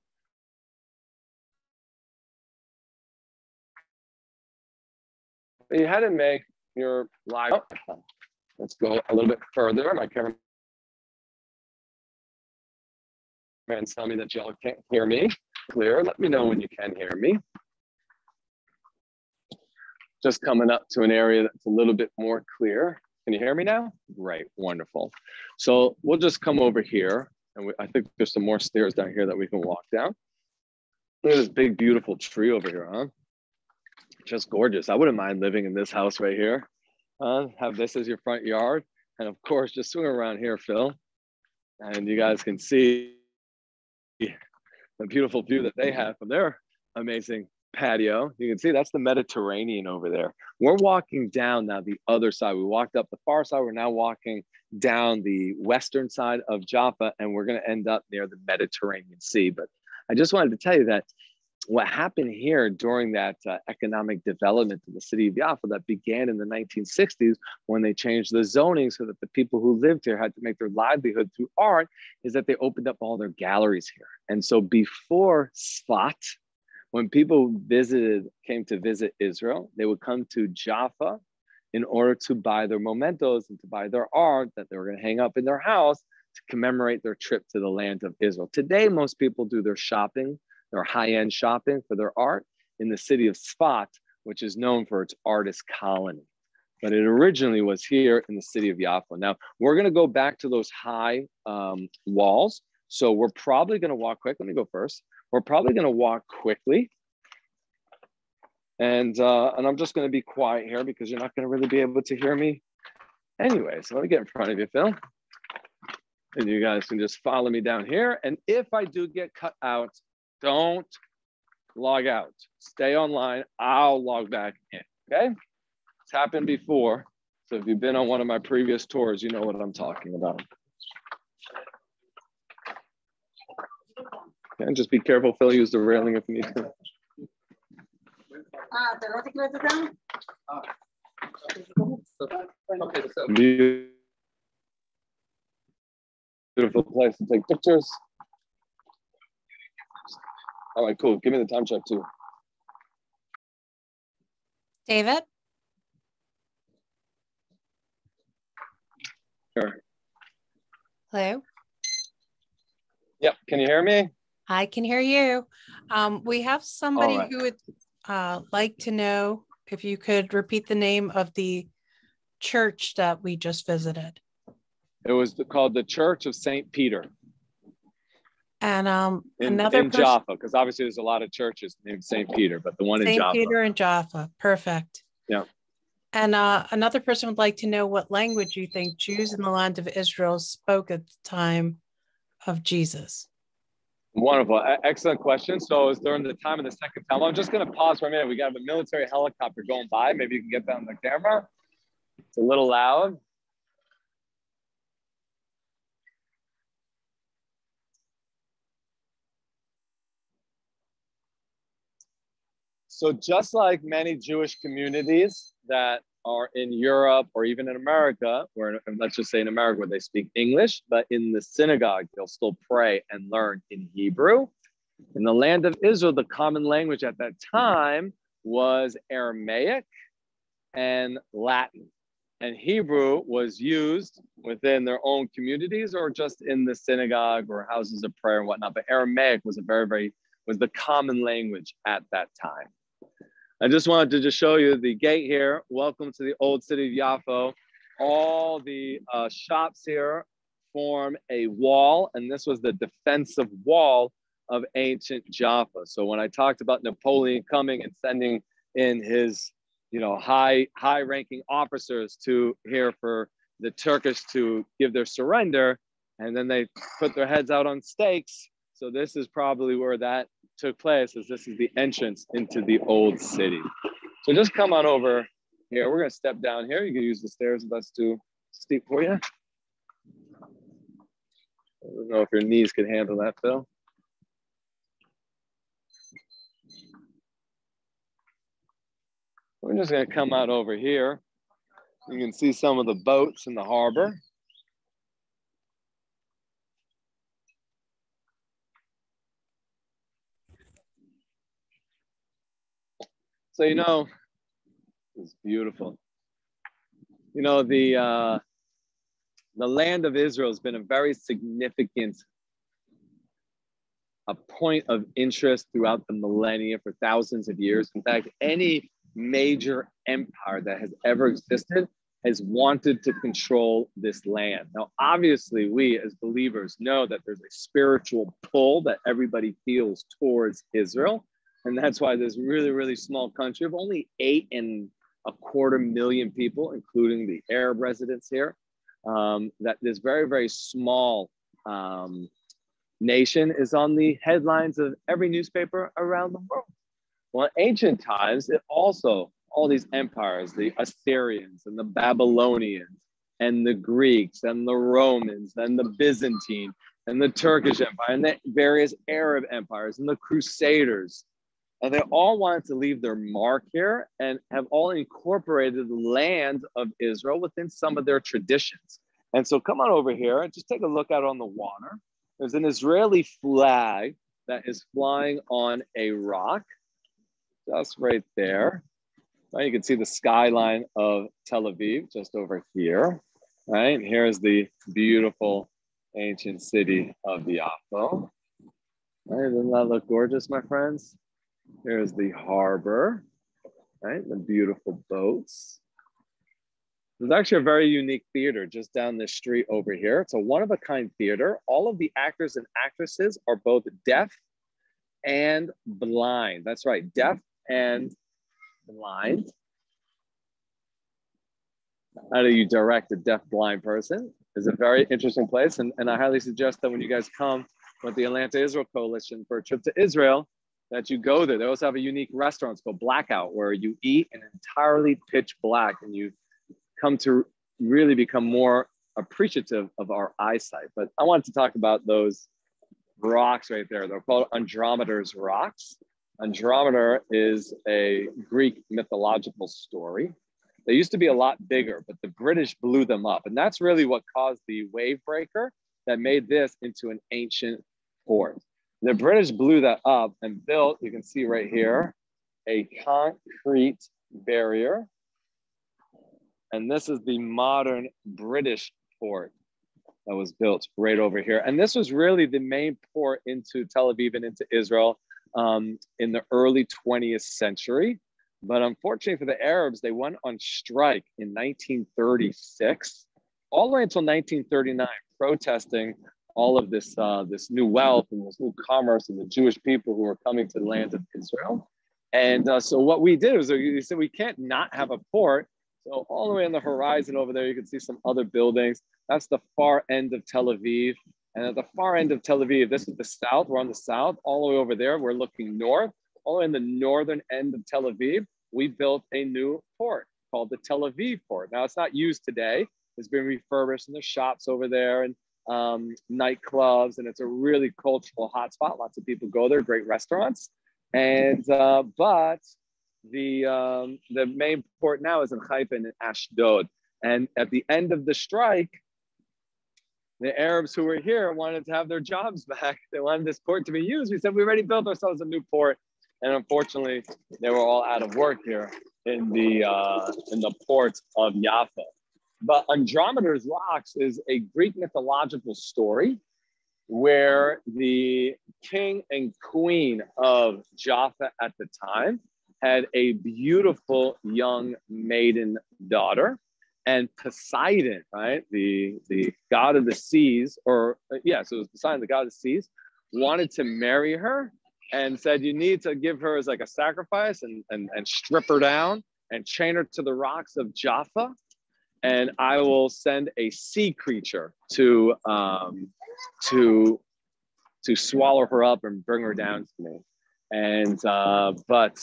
Speaker 2: But you had to make your life. Oh, let's go a little bit further. My cameraman tell me that y'all can't hear me clear. Let me know when you can hear me. Just coming up to an area that's a little bit more clear. Can you hear me now? Great, wonderful. So we'll just come over here. And I think there's some more stairs down here that we can walk down. Look at this big, beautiful tree over here, huh? Just gorgeous. I wouldn't mind living in this house right here. Have this as your front yard. And of course, just swing around here, Phil. And you guys can see the beautiful view that they have from their amazing patio. You can see that's the Mediterranean over there. We're walking down now the other side. We walked up the far side. We're now walking down the western side of Jaffa, and we're going to end up near the Mediterranean Sea. But I just wanted to tell you that what happened here during that economic development of the city of Jaffa that began in the 1960s when they changed the zoning so that the people who lived here had to make their livelihood through art is that they opened up all their galleries here. And so before Sfat, when people came to visit Israel, they would come to Jaffa in order to buy their mementos and to buy their art that they were going to hang up in their house to commemorate their trip to the land of Israel. Today, most people do their shopping, their high-end shopping for their art in the city of Sfat, which is known for its artist colony. But it originally was here in the city of Jaffa. Now, we're going to go back to those high walls. So we're probably going to walk quick. Let me go first. We're probably going to walk quickly. And I'm just going to be quiet here because you're not going to really be able to hear me anyway. So let me get in front of you, Phil. And you guys can just follow me down here. And if I do get cut out, don't log out. Stay online. I'll log back in, okay? It's happened before. So if you've been on one of my previous tours, you know what I'm talking about. And just be careful, Phil, use the railing if you need to. Beautiful place to take pictures. All right, cool. Give me the time check too.
Speaker 1: David?
Speaker 2: Sure.
Speaker 1: Hello?
Speaker 2: Yep, can you hear me?
Speaker 1: I can hear you. We have somebody
Speaker 2: right.
Speaker 1: who would like to know if you could repeat the name of the church that we just visited.
Speaker 2: It was called the Church of St. Peter.
Speaker 1: And
Speaker 2: in Jaffa, because obviously there's a lot of churches named St. Peter, but the one in Jaffa.
Speaker 1: St. Peter and Jaffa, perfect.
Speaker 2: Yeah.
Speaker 1: And another person would like to know what language you think Jews in the land of Israel spoke at the time of Jesus.
Speaker 2: Wonderful. Excellent question. So it was during the time of the second time. I'm just going to pause for a minute. We got a military helicopter going by. Maybe you can get that on the camera. It's a little loud. So just like many Jewish communities that are in Europe or even in America, or let's just say in America where they speak English, but in the synagogue, they'll still pray and learn in Hebrew. In the land of Israel, the common language at that time was Aramaic and Latin. And Hebrew was used within their own communities or just in the synagogue or houses of prayer and whatnot. But Aramaic was was the common language at that time. I just wanted to just show you the gate here. Welcome to the old city of Jaffa. All the shops here form a wall, and this was the defensive wall of ancient Jaffa. So when I talked about Napoleon coming and sending in his, high-ranking officers to here for the Turkish to give their surrender, and then they put their heads out on stakes. So this is probably where that took place, as this is the entrance into the old city. So just come on over here. We're going to step down here. You can use the stairs if that's too steep for you. I don't know if your knees can handle that, Phil. We're just going to come out over here. You can see some of the boats in the harbor. So, it's beautiful. The land of Israel has been a very significant point of interest throughout the millennia for thousands of years. In fact, any major empire that has ever existed has wanted to control this land. Now, obviously, we as believers know that there's a spiritual pull that everybody feels towards Israel. And that's why this really, really small country of only 8 250,000 people, including the Arab residents here. That this very, very small nation is on the headlines of every newspaper around the world. Well, in ancient times, it also, all these empires, the Assyrians and the Babylonians and the Greeks and the Romans and the Byzantine and the Turkish Empire and the various Arab empires and the Crusaders, and they all wanted to leave their mark here and have all incorporated the land of Israel within some of their traditions. And so come on over here and just take a look out on the water. There's an Israeli flag that is flying on a rock, just right there. Now you can see the skyline of Tel Aviv just over here, right? Here's the beautiful ancient city of Jaffa. Right, doesn't that look gorgeous, my friends? Here's the harbor, right? The beautiful boats. There's actually a very unique theater just down the street over here. It's a one-of-a-kind theater. All of the actors and actresses are both deaf and blind. That's right, deaf and blind. How do you direct a deaf-blind person? It's a very interesting place. And I highly suggest that when you guys come with the Atlanta Israel Coalition for a trip to Israel, that you go there. They also have a unique restaurant. It's called Blackout, where you eat in entirely pitch black and you come to really become more appreciative of our eyesight. But I wanted to talk about those rocks right there. They're called Andromeda's rocks. Andromeda is a Greek mythological story. They used to be a lot bigger, but the British blew them up. And that's really what caused the wave breaker that made this into an ancient port. The British blew that up and built, you can see right here, a concrete barrier. And this is the modern British port that was built right over here. And this was really the main port into Tel Aviv and into Israel in the early 20th century. But unfortunately for the Arabs, they went on strike in 1936, all the way until 1939, protesting all of this, this new wealth and this new commerce and the Jewish people who were coming to the land of Israel. And so what we did was we said we can't not have a port. So all the way on the horizon over there, you can see some other buildings. That's the far end of Tel Aviv. And at the far end of Tel Aviv, this is the south. We're on the south. All the way over there, we're looking north. All the way in the northern end of Tel Aviv, we built a new port called the Tel Aviv Port. Now, it's not used today. It's been refurbished, and there's shops over there and nightclubs, and it's a really cultural hotspot. Lots of people go there, great restaurants. And but the main port now is in Haifa and in Ashdod. And at the end of the strike, the Arabs who were here wanted to have their jobs back. They wanted this port to be used. We said, we already built ourselves a new port. And unfortunately, they were all out of work here in the port of Jaffa. But Andromeda's rocks is a Greek mythological story where the king and queen of Jaffa at the time had a beautiful young maiden daughter. And Poseidon, right, the god of the seas, so it was Poseidon, the god of the seas, wanted to marry her and said, you need to give her as like a sacrifice and strip her down and chain her to the rocks of Jaffa. And I will send a sea creature to swallow her up and bring her down to me. And but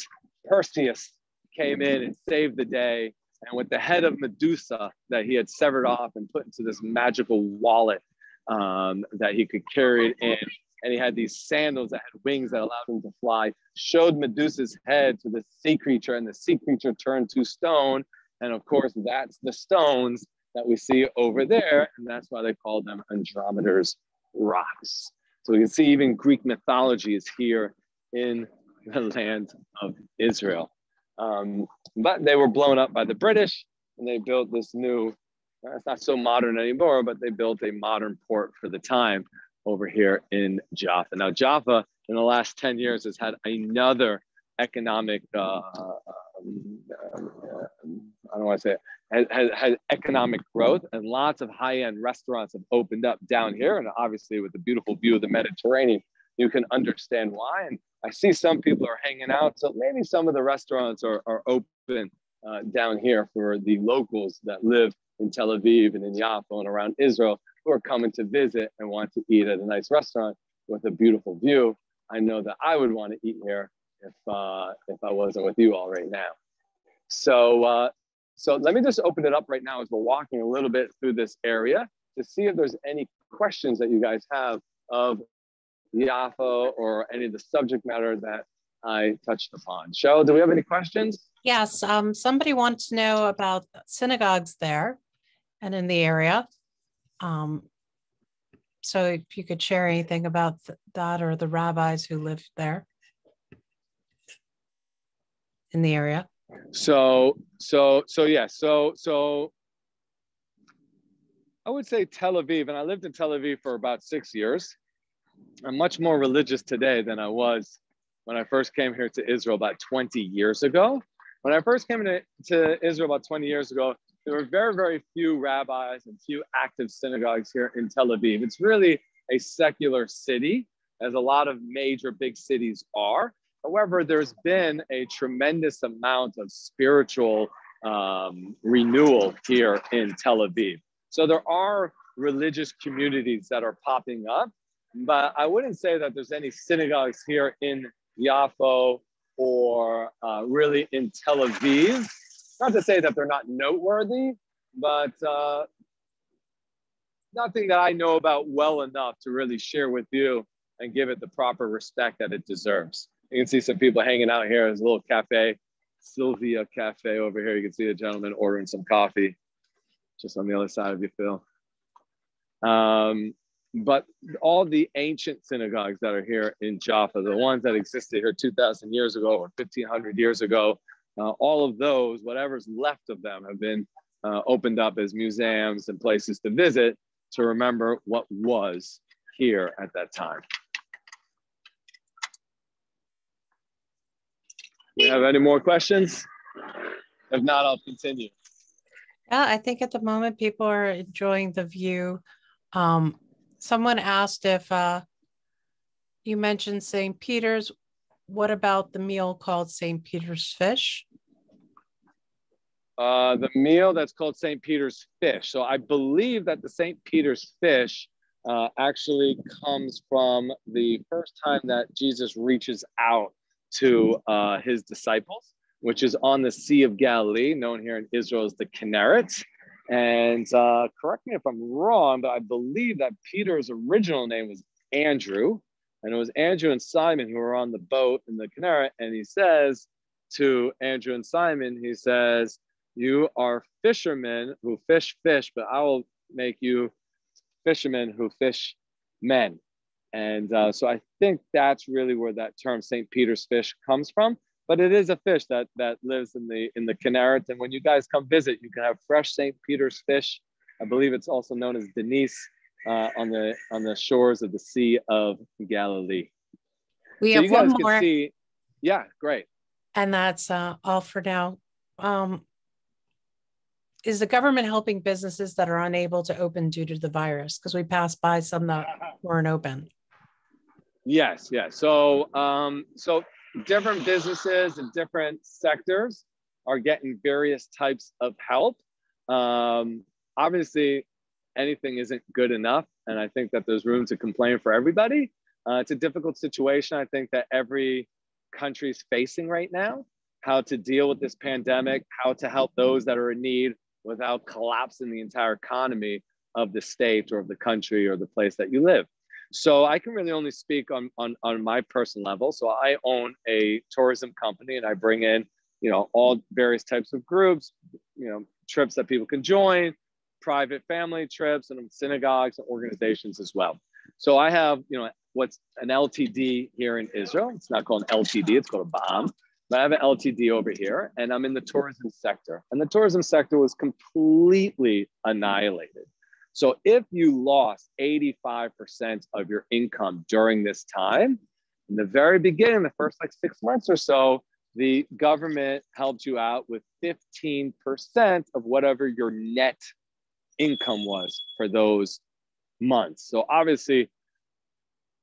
Speaker 2: Perseus came in and saved the day. And with the head of Medusa that he had severed off and put into this magical wallet that he could carry it in. And he had these sandals that had wings that allowed him to fly, showed Medusa's head to the sea creature, and the sea creature turned to stone. And of course, that's the stones that we see over there. And that's why they call them Andromeda's rocks. So we can see even Greek mythology is here in the land of Israel. But they were blown up by the British, and they built this new, it's not so modern anymore, but they built a modern port for the time over here in Jaffa. Now, Jaffa in the last 10 years has had another economic, I don't want to say it, has economic growth, and lots of high-end restaurants have opened up down here. And obviously with the beautiful view of the Mediterranean, you can understand why. And I see some people are hanging out. So maybe some of the restaurants are open down here for the locals that live in Tel Aviv and in Jaffa and around Israel who are coming to visit and want to eat at a nice restaurant with a beautiful view. I know that I would want to eat here if I wasn't with you all right now. So let me just open it up right now as we're walking a little bit through this area to see if there's any questions that you guys have of Jaffa or any of the subject matter that I touched upon. Cheryl, do we have any questions?
Speaker 1: Yes, somebody wants to know about synagogues there and in the area. So if you could share anything about that or the rabbis who live there in the area.
Speaker 2: So I would say Tel Aviv, and I lived in Tel Aviv for about 6 years. I'm much more religious today than I was when I first came here to Israel about 20 years ago. When I first came to Israel about 20 years ago, there were very, very few rabbis and few active synagogues here in Tel Aviv. It's really a secular city, as a lot of major big cities are. However, there's been a tremendous amount of spiritual renewal here in Tel Aviv. So there are religious communities that are popping up, but I wouldn't say that there's any synagogues here in Jaffa or really in Tel Aviv. Not to say that they're not noteworthy, but nothing that I know about well enough to really share with you and give it the proper respect that it deserves. You can see some people hanging out here. There's a little cafe, Sylvia Cafe over here. You can see a gentleman ordering some coffee just on the other side of you, Phil. But all the ancient synagogues that are here in Jaffa, the ones that existed here 2,000 years ago or 1,500 years ago, all of those, whatever's left of them, have been opened up as museums and places to visit to remember what was here at that time. Do you have any more questions? If not, I'll continue.
Speaker 1: Yeah, I think at the moment people are enjoying the view. Someone asked if you mentioned St. Peter's. What about the meal called St. Peter's fish?
Speaker 2: The meal that's called St. Peter's fish. So I believe that the St. Peter's fish actually comes from the first time that Jesus reaches out to his disciples, which is on the Sea of Galilee, known here in Israel as the Kinneret. And correct me if I'm wrong, but I believe that Peter's original name was Andrew. And it was Andrew and Simon who were on the boat in the Kinneret. And he says to Andrew and Simon, he says, "You are fishermen who fish fish, but I will make you fishermen who fish men." And so I think that's really where that term St. Peter's fish comes from. But it is a fish that lives in the Kinneret. And when you guys come visit, you can have fresh St. Peter's fish. I believe it's also known as Denise. On the shores of the Sea of Galilee.
Speaker 1: We have one more.
Speaker 2: Yeah, great.
Speaker 1: And that's all for now. Is the government helping businesses that are unable to open due to the virus? Because we passed by some that weren't open.
Speaker 2: Yes. So different businesses and different sectors are getting various types of help. Obviously, anything isn't good enough. And I think that there's room to complain for everybody. It's a difficult situation. I think that every country is facing right now, how to deal with this pandemic, how to help those that are in need without collapsing the entire economy of the state or of the country or the place that you live. So I can really only speak on my personal level. So I own a tourism company and I bring in, all various types of groups, trips that people can join, private family trips, and synagogues and organizations as well. So I have, what's an LTD here in Israel. It's not called an LTD, it's called a BAM. But I have an LTD over here, and I'm in the tourism sector. And the tourism sector was completely annihilated. So if you lost 85% of your income during this time, in the very beginning, the first 6 months or so, the government helped you out with 15% of whatever your net income was for those months. So obviously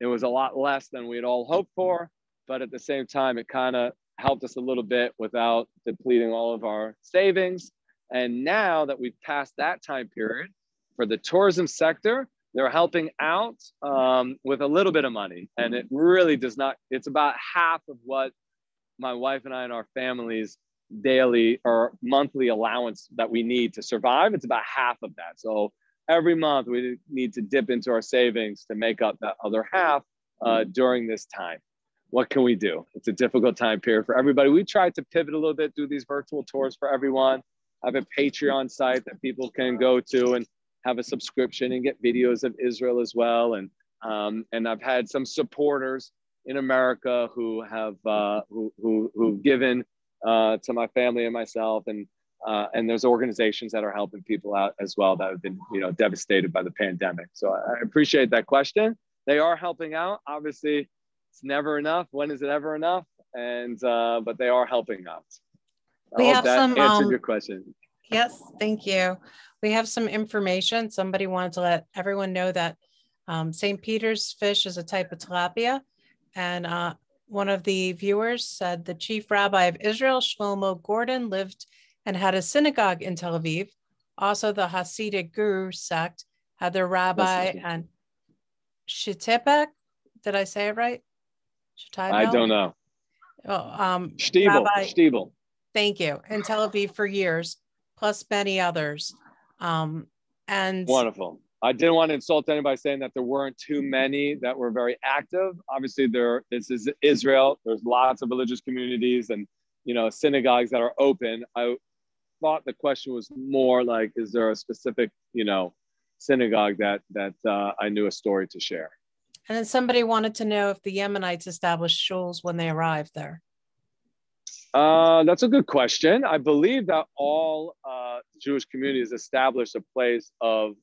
Speaker 2: it was a lot less than we'd all hoped for, but at the same time, it kind of helped us a little bit without depleting all of our savings. And now that we've passed that time period, for the tourism sector, they're helping out with a little bit of money. And it really does not, it's about half of what my wife and I and our families daily or monthly allowance that we need to survive. It's about half of that. So every month we need to dip into our savings to make up that other half during this time. What can we do? It's a difficult time period for everybody. We tried to pivot a little bit, do these virtual tours for everyone. I have a Patreon site that people can go to and have a subscription and get videos of Israel as well. And I've had some supporters in America who have who've given to my family and myself, and there's organizations that are helping people out as well that have been devastated by the pandemic. So I appreciate that question. They are helping out. Obviously, it's never enough. When is it ever enough? And but they are helping out. I hope that answered your question.
Speaker 1: Yes, thank you. We have some information. Somebody wanted to let everyone know that St. Peter's fish is a type of tilapia. And one of the viewers said the chief rabbi of Israel, Shlomo Gordon, lived and had a synagogue in Tel Aviv. Also, the Hasidic Guru sect had their rabbi and Shitepek. Did I say it right?
Speaker 2: I don't know.
Speaker 1: Stiebel. Thank you. In Tel Aviv for years, plus many others. And
Speaker 2: wonderful. I didn't want to insult anybody saying that there weren't too many that were very active. Obviously, this is Israel. There's lots of religious communities and synagogues that are open. I thought the question was more like, is there a specific synagogue that I knew a story to share?
Speaker 1: And then somebody wanted to know if the Yemenites established shuls when they arrived there.
Speaker 2: That's a good question. I believe that all Jewish communities established a place of,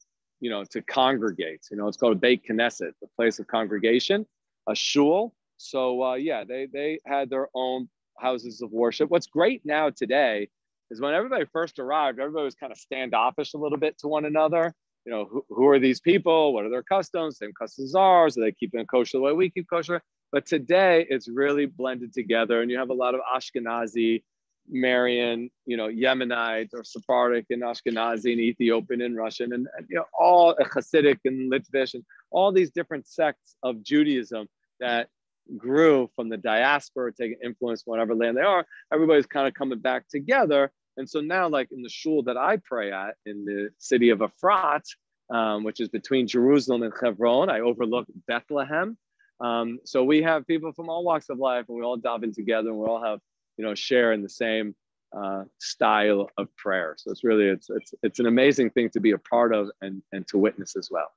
Speaker 2: to congregate. It's called a Beit Knesset, the place of congregation, a shul. So they had their own houses of worship. What's great now today is when everybody first arrived, everybody was kind of standoffish a little bit to one another. Who are these people? What are their customs? Same customs as ours. Are they keeping kosher the way we keep kosher? But today it's really blended together, and you have a lot of Ashkenazi, Marian, Yemenite or Sephardic and Ashkenazi and Ethiopian and Russian and all Hasidic and Litvish and all these different sects of Judaism that grew from the diaspora, taking influence from whatever land they are. Everybody's kind of coming back together. And so now, like in the shul that I pray at in the city of Efrat, which is between Jerusalem and Hebron, I overlook Bethlehem. So we have people from all walks of life, and we all dive in together, and we all have, share in the same style of prayer. So it's really, it's an amazing thing to be a part of and to witness as well.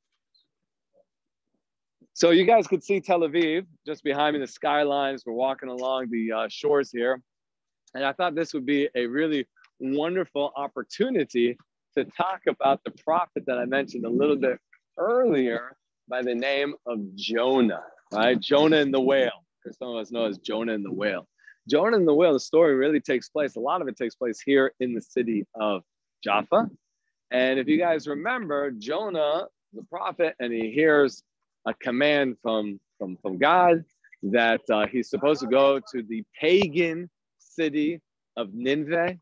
Speaker 2: So you guys could see Tel Aviv just behind me, the skylines. We're walking along the shores here. And I thought this would be a really wonderful opportunity to talk about the prophet that I mentioned a little bit earlier by the name of Jonah, right? Jonah and the whale. Some of us know as Jonah and the whale. Jonah and the whale, the story really takes place, a lot of it takes place here in the city of Jaffa. And if you guys remember, Jonah, the prophet, and he hears a command from God that he's supposed to go to the pagan city of Nineveh.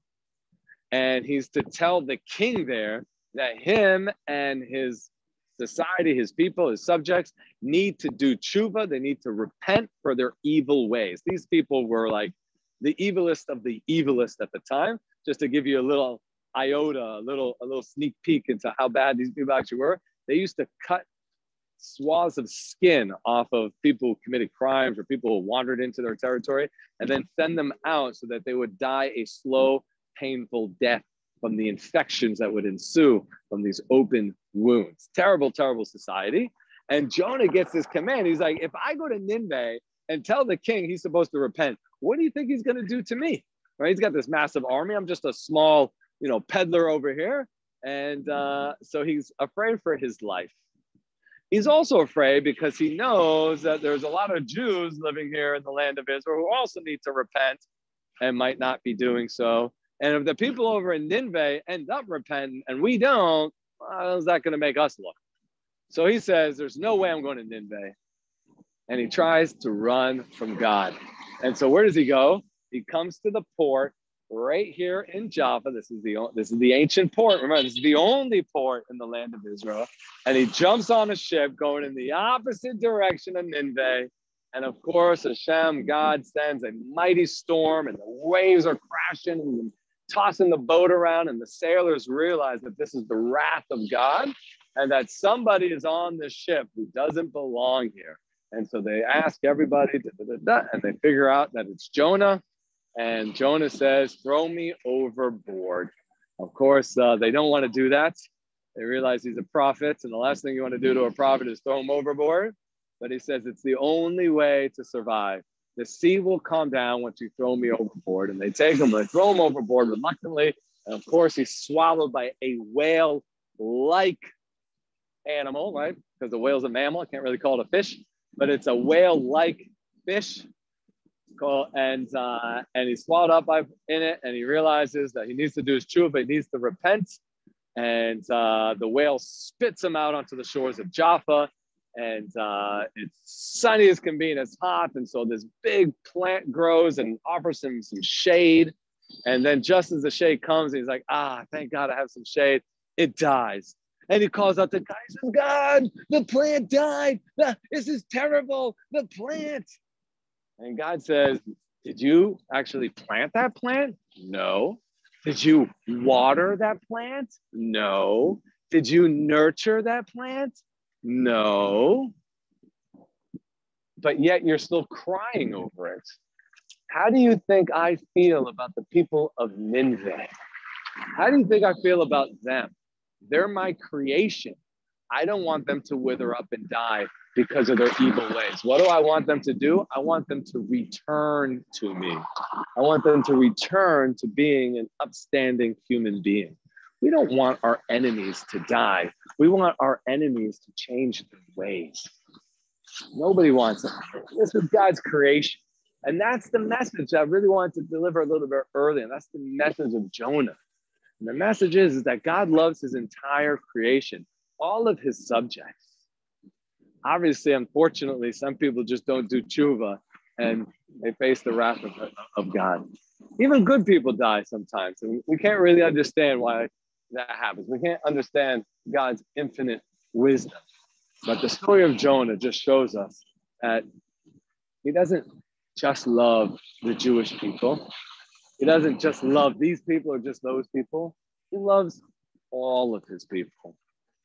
Speaker 2: And he's to tell the king there that him and his society, his people, his subjects need to do tshuva. They need to repent for their evil ways. These people were like the evilest of the evilest at the time. Just to give you a little iota, a little sneak peek into how bad these people actually were. They used to cut swaths of skin off of people who committed crimes or people who wandered into their territory and then send them out so that they would die a slow, painful death from the infections that would ensue from these open wounds. Terrible, terrible society. And Jonah gets this command. He's like, if I go to Nineveh and tell the king he's supposed to repent, what do you think he's going to do to me? Right? He's got this massive army. I'm just a small, peddler over here. And so he's afraid for his life. He's also afraid because he knows that there's a lot of Jews living here in the land of Israel who also need to repent and might not be doing so. And if the people over in Nineveh end up repenting and we don't, how's that going to make us look? So he says, there's no way I'm going to Nineveh. And he tries to run from God. And so where does he go? he comes to the port right here in Jaffa. This is the ancient port. Remember, this is the only port in the land of Israel. And he jumps on a ship going in the opposite direction of Nineveh. And of course, Hashem, God, sends a mighty storm, and the waves are crashing and tossing the boat around. And the sailors realize that this is the wrath of God and that somebody is on this ship who doesn't belong here. And so they ask everybody, and they figure out that it's Jonah. And Jonah says, throw me overboard. Of course, they don't want to do that. They realize he's a prophet, and the last thing you want to do to a prophet is throw him overboard. But he says, it's the only way to survive. The sea will calm down once you throw me overboard. And they take him, they throw him overboard reluctantly. And of course, he's swallowed by a whale-like animal, right? Because the whale's a mammal. I can't really call it a fish, but it's a whale-like fish. And he's swallowed up in it, and he realizes that he needs to do his tshuva, but he needs to repent. And the whale spits him out onto the shores of Jaffa. And it's sunny as can be, and it's hot. And so this big plant grows and offers him some shade. And then just as the shade comes, he's like, thank God I have some shade. It dies. And he calls out to God. He says, God, the plant died. This is terrible. The plant. And God says, did you actually plant that plant? No. Did you water that plant? No. Did you nurture that plant? No. But yet you're still crying over it. How do you think I feel about the people of Nineveh? How do you think I feel about them? They're my creation. I don't want them to wither up and die because of their evil ways. What do I want them to do? I want them to return to me. I want them to return to being an upstanding human being. We don't want our enemies to die. We want our enemies to change their ways. Nobody wants it. This is God's creation. And that's the message I really wanted to deliver a little bit earlier. And that's the message of Jonah. And the message is that God loves his entire creation, all of his subjects. Obviously, unfortunately, some people just don't do tshuva and they face the wrath of God. Even good people die sometimes. And we can't really understand why that happens. We can't understand God's infinite wisdom. But the story of Jonah just shows us that he doesn't just love the Jewish people. He doesn't just love these people or just those people. He loves all of his people.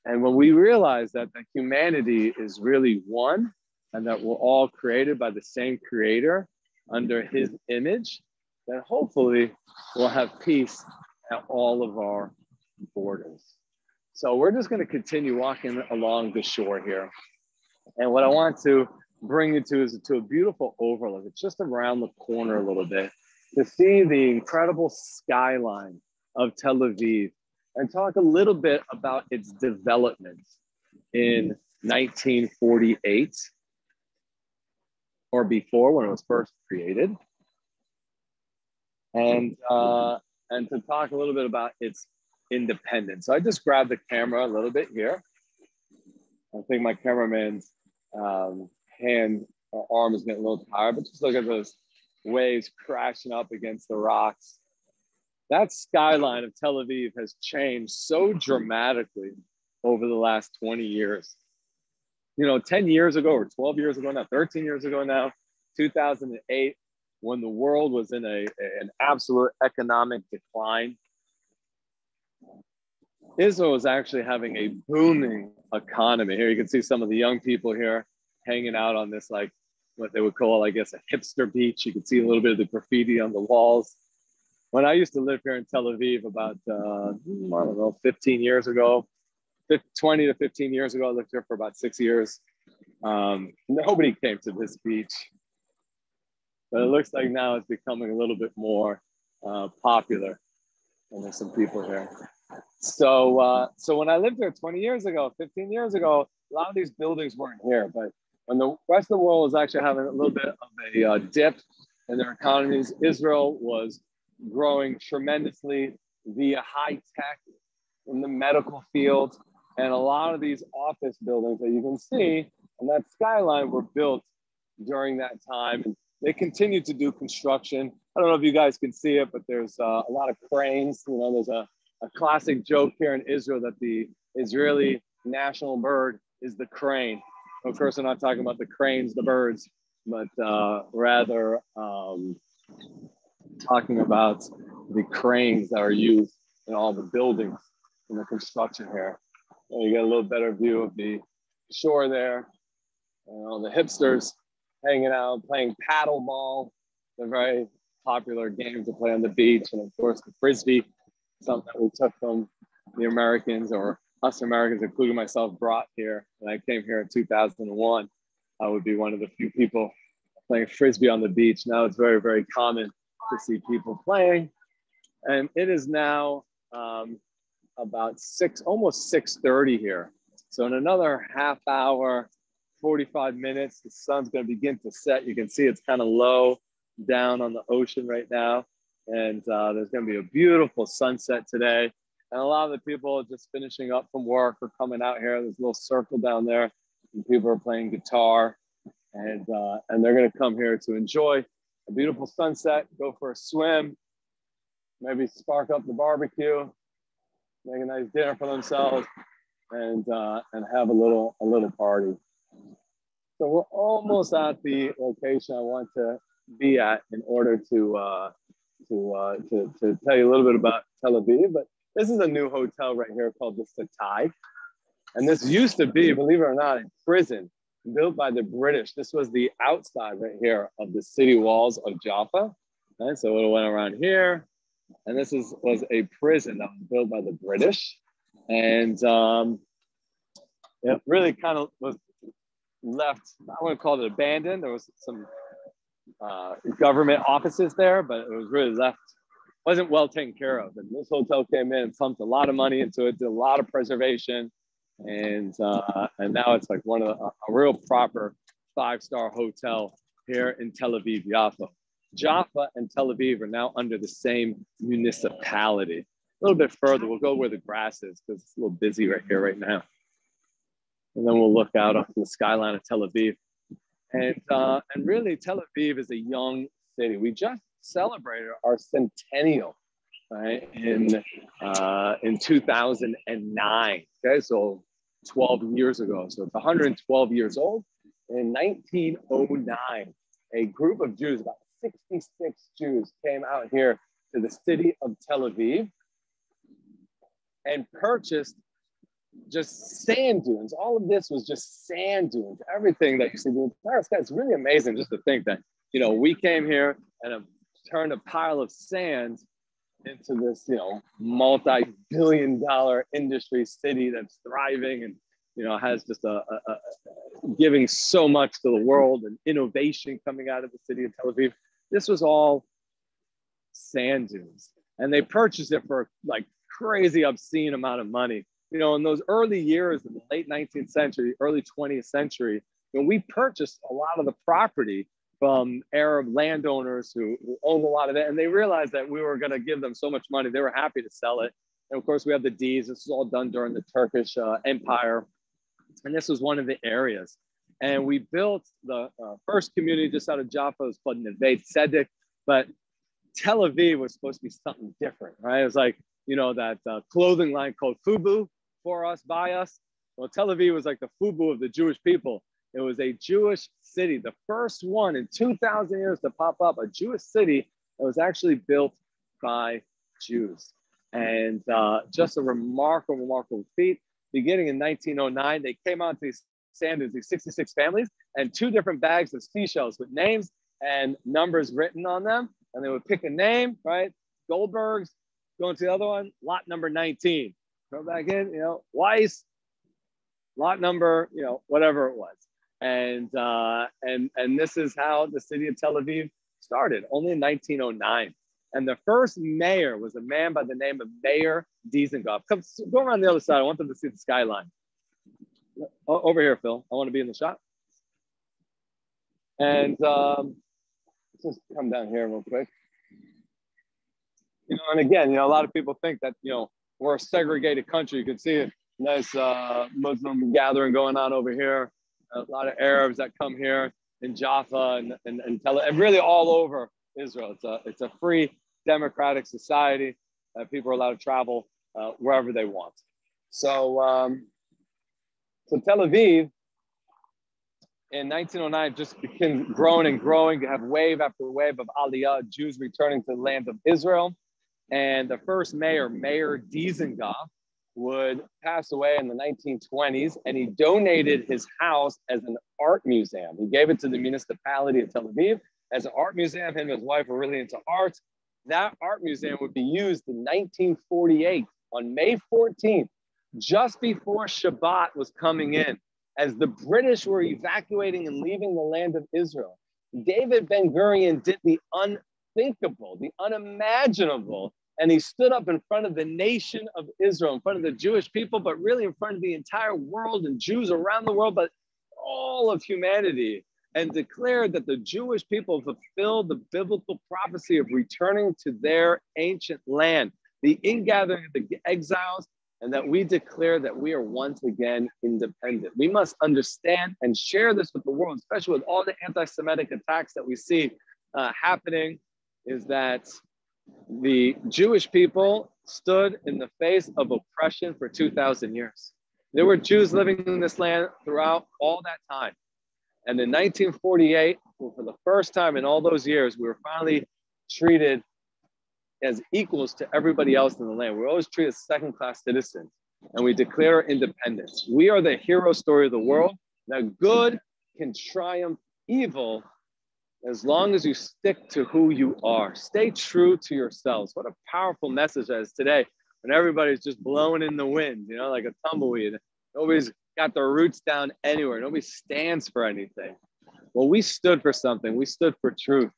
Speaker 2: And when we realize that humanity is really one and that we're all created by the same creator under his image, then hopefully we'll have peace at all of our borders. So we're just going to continue walking along the shore here. And what I want to bring you to is to a beautiful overlook. It's just around the corner a little bit to see the incredible skyline of Tel Aviv and talk a little bit about its development in 1948 or before, when it was first created, and to talk a little bit about its independence. So I just grabbed the camera a little bit here. I think my cameraman's hand or arm is getting a little tired, but just look at those waves crashing up against the rocks. That skyline of Tel Aviv has changed so dramatically over the last 20 years. 10 years ago or 12 years ago now, 13 years ago now, 2008, when the world was in an absolute economic decline, Israel was actually having a booming economy. Here you can see some of the young people here hanging out on this, like what they would call, I guess, a hipster beach. You can see a little bit of the graffiti on the walls. When I used to live here in Tel Aviv about, 15 years ago, 20 to 15 years ago, I lived here for about 6 years. Nobody came to this beach. But it looks like now it's becoming a little bit more popular. And there's some people here. So when I lived here 20 years ago, 15 years ago, a lot of these buildings weren't here. But when the rest of the world was actually having a little bit of a dip in their economies, Israel was growing tremendously via high tech in the medical field. And a lot of these office buildings that you can see on that skyline were built during that time. And they continue to do construction. I don't know if you guys can see it, but there's a lot of cranes. You know, there's a classic joke here in Israel that the Israeli national bird is the crane. Of course, I'm not talking about the cranes, the birds, but rather talking about the cranes that are used in all the buildings in the construction here. And you get a little better view of the shore there. The hipsters hanging out, playing paddle ball, a very popular game to play on the beach. And of course, the frisbee, something that we took from the Americans, or us Americans, including myself, brought here. When I came here in 2001, I would be one of the few people playing frisbee on the beach. Now it's very, very common to see people playing. And it is now about almost 6:30 here. So in another half hour, 45 minutes, the sun's going to begin to set. You can see it's kind of low down on the ocean right now. And there's going to be a beautiful sunset today. And a lot of the people are just finishing up from work or coming out here. There's a little circle down there, and people are playing guitar. And they're going to come here to enjoy a beautiful sunset, go for a swim, maybe spark up the barbecue, make a nice dinner for themselves, and have a little party. So we're almost at the location I want to be at in order to tell you a little bit about Tel Aviv. But this is a new hotel right here called the Satai. And this used to be, believe it or not, a prison built by the British. This was the outside right here of the city walls of Jaffa. Right? So it went around here. And this was a prison that was built by the British. And it really kind of was left, I wouldn't call it abandoned. There was some government offices there, but it was really left, wasn't well taken care of. And this hotel came in and pumped a lot of money into it, did a lot of preservation. And now it's like a real proper 5-star hotel here in Tel Aviv, Jaffa. Jaffa and Tel Aviv are now under the same municipality. A little bit further, we'll go where the grass is because it's a little busy right here right now. And then we'll look out onto the skyline of Tel Aviv. And really, Tel Aviv is a young city. We just celebrated our centennial, right, in 2009. Okay, so 12 years ago. So it's 112 years old. In 1909, a group of Jews, about 66 Jews, came out here to the city of Tel Aviv and purchased just sand dunes. All of this was just sand dunes. Everything that you see, the entire sky. It's really amazing just to think that, we came here and turned a pile of sand into this, multi-billion-dollar industry city that's thriving and, has just a giving so much to the world and innovation coming out of the city of Tel Aviv. This was all sand dunes, and they purchased it for like crazy, obscene amount of money. In those early years in the late 19th century, early 20th century, we purchased a lot of the property from Arab landowners who owned a lot of it. And they realized that we were going to give them so much money. They were happy to sell it. And of course, we have the deeds. This was all done during the Turkish Empire. And this was one of the areas. And we built the first community just out of Jaffa. It was called Neve Tzedek. But Tel Aviv was supposed to be something different, right? It was like, that clothing line called Fubu, for us, by us. Well, Tel Aviv was like the Fubu of the Jewish people. It was a Jewish city, the first one in 2,000 years to pop up, a Jewish city that was actually built by Jews. And just a remarkable feat. Beginning in 1909, they came out to these sand dunes, these 66 families, and 2 different bags of seashells with names and numbers written on them. And they would pick a name, right? Goldberg's, going to the other one, lot number 19. Go back in, Weiss, lot number, whatever it was. And this is how the city of Tel Aviv started, only in 1909. And the first mayor was a man by the name of Mayor Dizengoff. Go around the other side. I want them to see the skyline. Over here, Phil. I want to be in the shot. And let's just come down here real quick. And again, a lot of people think that, we're a segregated country. You can see a nice Muslim gathering going on over here. A lot of Arabs that come here. in Jaffa and really all over Israel. It's a free democratic society. People are allowed to travel wherever they want. So Tel Aviv in 1909 just became growing and growing. You have wave after wave of Aliyah, Jews returning to the land of Israel. And the first mayor, Mayor Dizengoff, would pass away in the 1920s, and he donated his house as an art museum. He gave it to the municipality of Tel Aviv as an art museum. Him and his wife were really into art. That art museum would be used in 1948 on May 14th, just before Shabbat was coming in, as the British were evacuating and leaving the land of Israel. David Ben-Gurion did the unthinkable, the unimaginable, and he stood up in front of the nation of Israel, in front of the Jewish people, but really in front of the entire world and Jews around the world, but all of humanity, and declared that the Jewish people fulfilled the biblical prophecy of returning to their ancient land, the ingathering of the exiles, and that we declare that we are once again independent. We must understand and share this with the world, especially with all the anti-Semitic attacks that we see happening, is that the Jewish people stood in the face of oppression for 2,000 years. There were Jews living in this land throughout all that time. And in 1948, for the first time in all those years, we were finally treated as equals to everybody else in the land. We're always treated as second-class citizens, and we declare independence. We are the hero story of the world. That good can triumph evil as long as you stick to who you are. Stay true to yourselves. What a powerful message that is today, when everybody's just blowing in the wind, you know, like a tumbleweed. Nobody's got their roots down anywhere. Nobody stands for anything. Well, we stood for something. We stood for truth.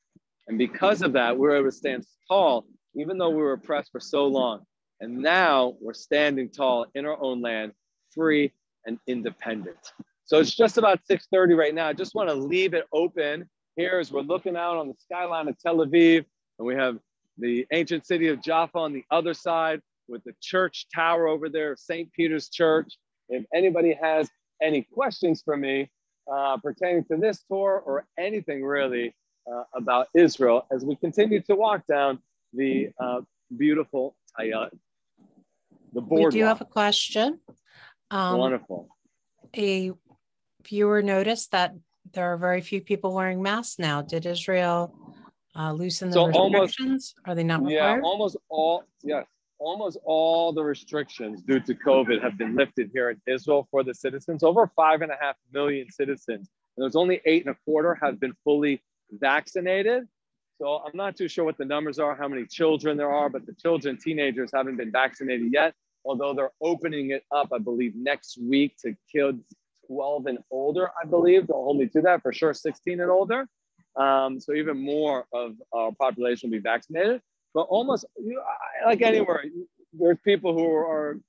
Speaker 2: And because of that, we were able to stand tall, even though we were oppressed for so long. And now we're standing tall in our own land, free and independent. So it's just about 6:30 right now. I just want to leave it open here as we're looking out on the skyline of Tel Aviv, and we have the ancient city of Jaffa on the other side with the church tower over there, St. Peter's Church. If anybody has any questions for me pertaining to this tour or anything really about Israel, as we continue to walk down the beautiful the boardwalk.
Speaker 1: We do have a question.
Speaker 2: Wonderful.
Speaker 1: A viewer noticed that there are very few people wearing masks now. Did Israel loosen the restrictions? Are they not required?
Speaker 2: Yeah, almost all the restrictions due to COVID have been lifted here in Israel for the citizens. Over 5.5 million citizens. And there's only 8.25 have been fully vaccinated. So I'm not too sure what the numbers are, how many children there are, but the children, teenagers haven't been vaccinated yet, although they're opening it up, I believe, next week to kids 12 and older, I believe. Don't hold me to that, for sure, 16 and older. So even more of our population will be vaccinated. But almost, like anywhere, there's people who are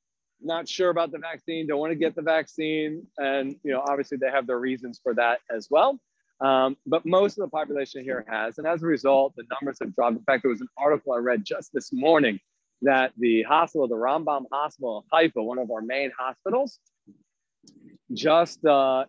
Speaker 2: not sure about the vaccine, don't want to get the vaccine. And, you know, obviously they have their reasons for that as well. But most of the population here has. And as a result, the numbers have dropped. In fact, there was an article I read just this morning that the hospital, the Rambam Hospital in Haifa, one of our main hospitals, just there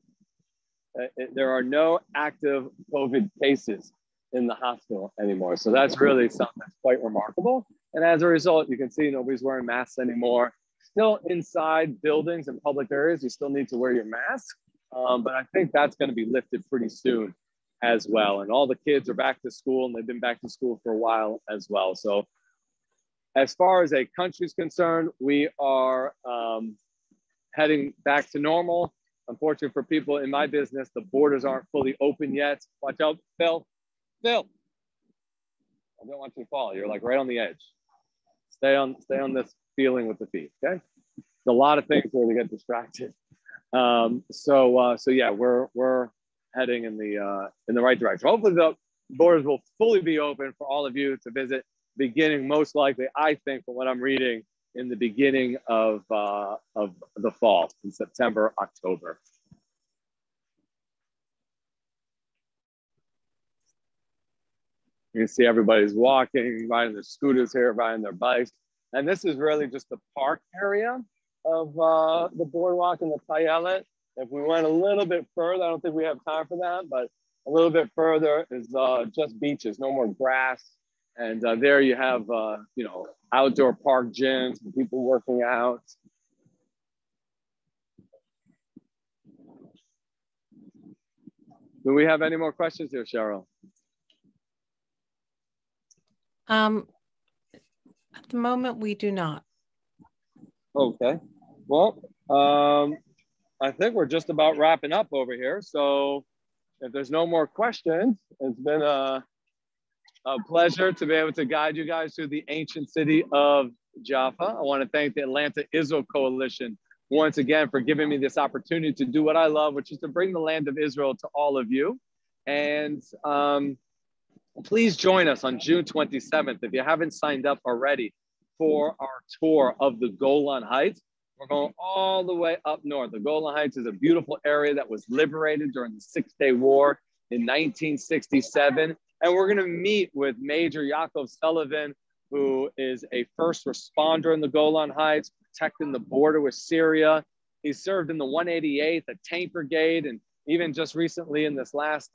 Speaker 2: are no active COVID cases in the hospital anymore. So that's really something that's quite remarkable. And as a result, you can see nobody's wearing masks anymore. Still inside buildings and public areas, you still need to wear your mask. But I think that's going to be lifted pretty soon as well. And all the kids are back to school, and they've been back to school for a while as well. So as far as a country is concerned, we are heading back to normal. Unfortunately for people in my business, the borders aren't fully open yet. Watch out, Phil. Phil, I don't want you to fall. You're like right on the edge. Stay on this feeling with the feet, okay? There's a lot of things where they get distracted. So yeah, we're heading in the right direction. Hopefully the borders will fully be open for all of you to visit, beginning most likely, I think, from what I'm reading, in the beginning of the fall, in September, October. You can see everybody's walking, riding their scooters here, riding their bikes. And this is really just the park area of the boardwalk and the Tayelet. If we went a little bit further, I don't think we have time for that, but A little bit further is just beaches, no more grass. And there you have, you know, outdoor park gyms and people working out. Do we have any more questions here, Cheryl?
Speaker 1: At the moment, we do not.
Speaker 2: Okay. Well, I think we're just about wrapping up over here. So if there's no more questions, it's been a pleasure to be able to guide you guys through the ancient city of Jaffa. I want to thank the Atlanta Israel Coalition once again for giving me this opportunity to do what I love, which is to bring the land of Israel to all of you. And please join us on June 27th if you haven't signed up already for our tour of the Golan Heights. We're going all the way up north. The Golan Heights is a beautiful area that was liberated during the Six-Day War in 1967. And we're going to meet with Major Yaakov Sullivan, who is a first responder in the Golan Heights, protecting the border with Syria. He served in the 188th, a tank brigade, and even just recently in this last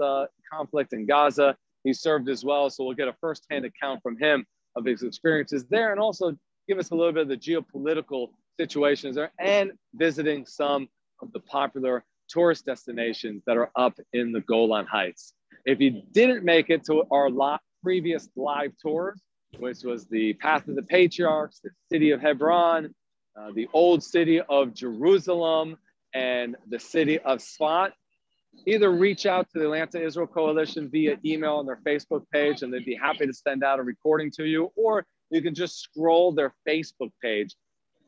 Speaker 2: conflict in Gaza, he served as well. So we'll get a firsthand account from him of his experiences there, and also give us a little bit of the geopolitical situations there, and visiting some of the popular tourist destinations that are up in the Golan Heights. If you didn't make it to our previous live tours, which was the Path of the Patriarchs, the city of Hebron, the old city of Jerusalem, and the city of Sfat, either reach out to the Atlanta Israel Coalition via email on their Facebook page, and they'd be happy to send out a recording to you, or you can just scroll their Facebook page,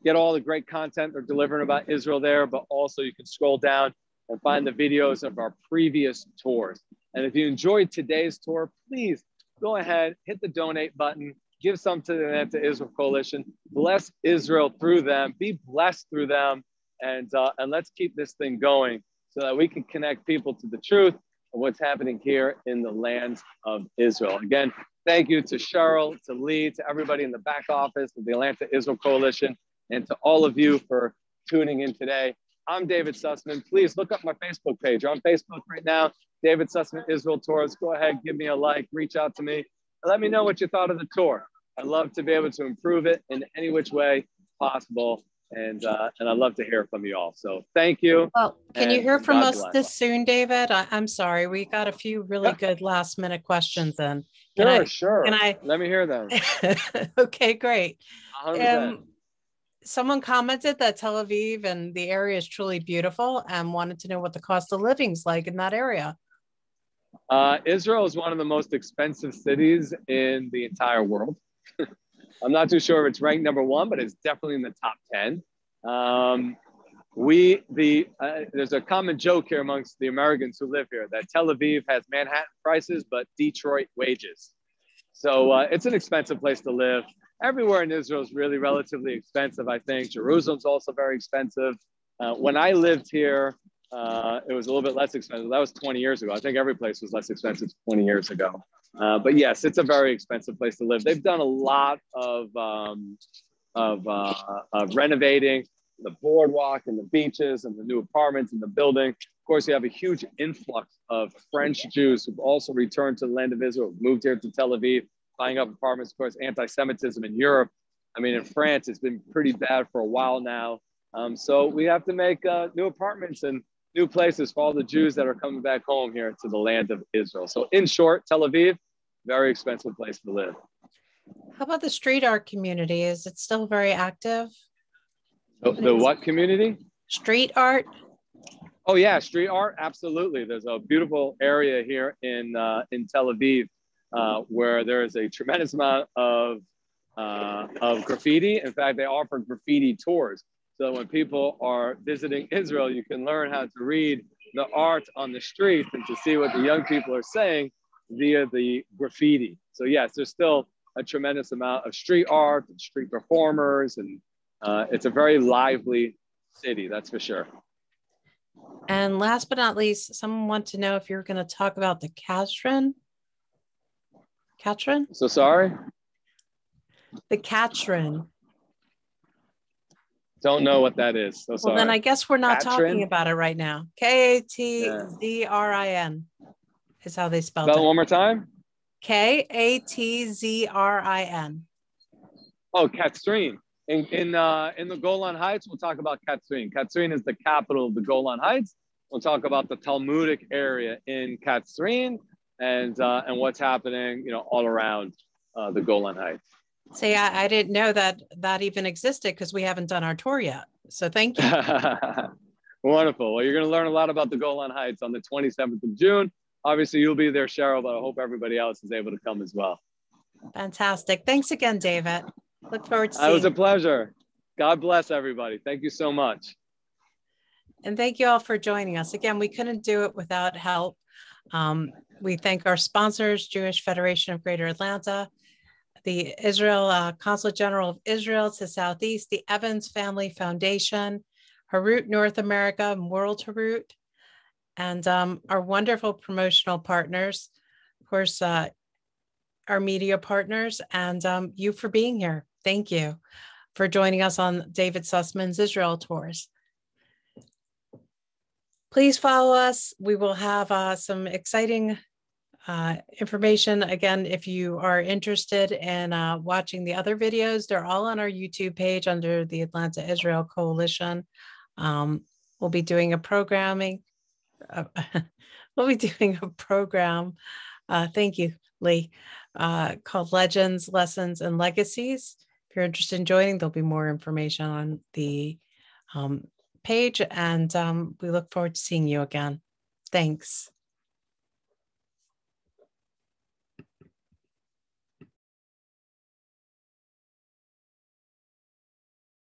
Speaker 2: get all the great content they're delivering about Israel there, but also you can scroll down and find the videos of our previous tours. And if you enjoyed today's tour, please go ahead, hit the donate button, give some to the Atlanta Israel Coalition, bless Israel through them, be blessed through them, and let's keep this thing going so that we can connect people to the truth of what's happening here in the land of Israel. Again, thank you to Cheryl, to Lee, to everybody in the back office of the Atlanta Israel Coalition, and to all of you for tuning in today. I'm David Sussman. Please look up my Facebook page. You're on Facebook right now, David Sussman Israel Tours. Go ahead, give me a like, reach out to me, and let me know what you thought of the tour. I'd love to be able to improve it in any which way possible. And I'd love to hear from you all. So thank you.
Speaker 1: Well, can you hear from us
Speaker 2: bless.
Speaker 1: this soon, David? I'm sorry. We got a few really good last minute questions in.
Speaker 2: Sure.
Speaker 1: Can I?
Speaker 2: Let me hear them.
Speaker 1: Okay, great.
Speaker 2: 100%.
Speaker 1: Someone commented that Tel Aviv and the area is truly beautiful and wanted to know what the cost of living is like in that area.
Speaker 2: Israel is one of the most expensive cities in the entire world. I'm not too sure if it's ranked number one, but it's definitely in the top 10. There's a common joke here amongst the Americans who live here that Tel Aviv has Manhattan prices, but Detroit wages. So it's an expensive place to live. Everywhere in Israel is really relatively expensive, I think. Jerusalem's also very expensive. When I lived here, it was a little bit less expensive. That was 20 years ago. I think every place was less expensive 20 years ago. But yes, it's a very expensive place to live. They've done a lot of renovating the boardwalk and the beaches and the new apartments and the building. Of course, you have a huge influx of French Jews who've also returned to the land of Israel, moved here to Tel Aviv, buying up apartments. Of course, anti-Semitism in Europe. I mean, in France, it's been pretty bad for a while now. So we have to make new apartments and new places for all the Jews that are coming back home here to the land of Israel. So in short, Tel Aviv, very expensive place to live.
Speaker 1: How about the street art community? Is it still very active?
Speaker 2: The what community?
Speaker 1: Street art.
Speaker 2: Oh yeah, street art, absolutely. There's a beautiful area here in Tel Aviv where there is a tremendous amount of graffiti. In fact, they offer graffiti tours. So when people are visiting Israel, you can learn how to read the art on the streets and to see what the young people are saying via the graffiti. So yes, there's still a tremendous amount of street art and street performers, and it's a very lively city, that's for sure.
Speaker 1: And last but not least, someone wants to know if you're going to talk about the Katrin. Katrin?
Speaker 2: So sorry?
Speaker 1: The Katrin.
Speaker 2: Don't know what that is. So sorry.
Speaker 1: Well, then I guess we're not
Speaker 2: Katrin?
Speaker 1: talking about it right now. Katrin. is how they spelled
Speaker 2: Spell
Speaker 1: it.
Speaker 2: it one more time.
Speaker 1: Katzrin.
Speaker 2: Oh, Katzrin. In the Golan Heights, we'll talk about Katzrin. Katzrin is the capital of the Golan Heights. We'll talk about the Talmudic area in Katzrin and what's happening, all around the Golan Heights.
Speaker 1: See, I didn't know that even existed because we haven't done our tour yet. So thank you.
Speaker 2: Wonderful. Well, you're going to learn a lot about the Golan Heights on the 27th of June. Obviously, you'll be there, Cheryl, but I hope everybody else is able to come as well.
Speaker 1: Fantastic. Thanks again, David. Look forward to seeing you.
Speaker 2: It was a pleasure. God bless everybody. Thank you so much.
Speaker 1: And thank you all for joining us. Again, we couldn't do it without help. We thank our sponsors, Jewish Federation of Greater Atlanta, the Israel Consulate General of Israel to Southeast, the Evans Family Foundation, Herut North America, and World Herut, and our wonderful promotional partners, of course, our media partners, and you for being here. Thank you for joining us on David Sussman's Israel tours. Please follow us. We will have some exciting information. Again, if you are interested in watching the other videos, they're all on our YouTube page under the Atlanta Israel Coalition. We'll be doing a programming. Thank you, Lee, called Legends, Lessons, and Legacies. If you're interested in joining, there'll be more information on the page, and we look forward to seeing you again. Thanks.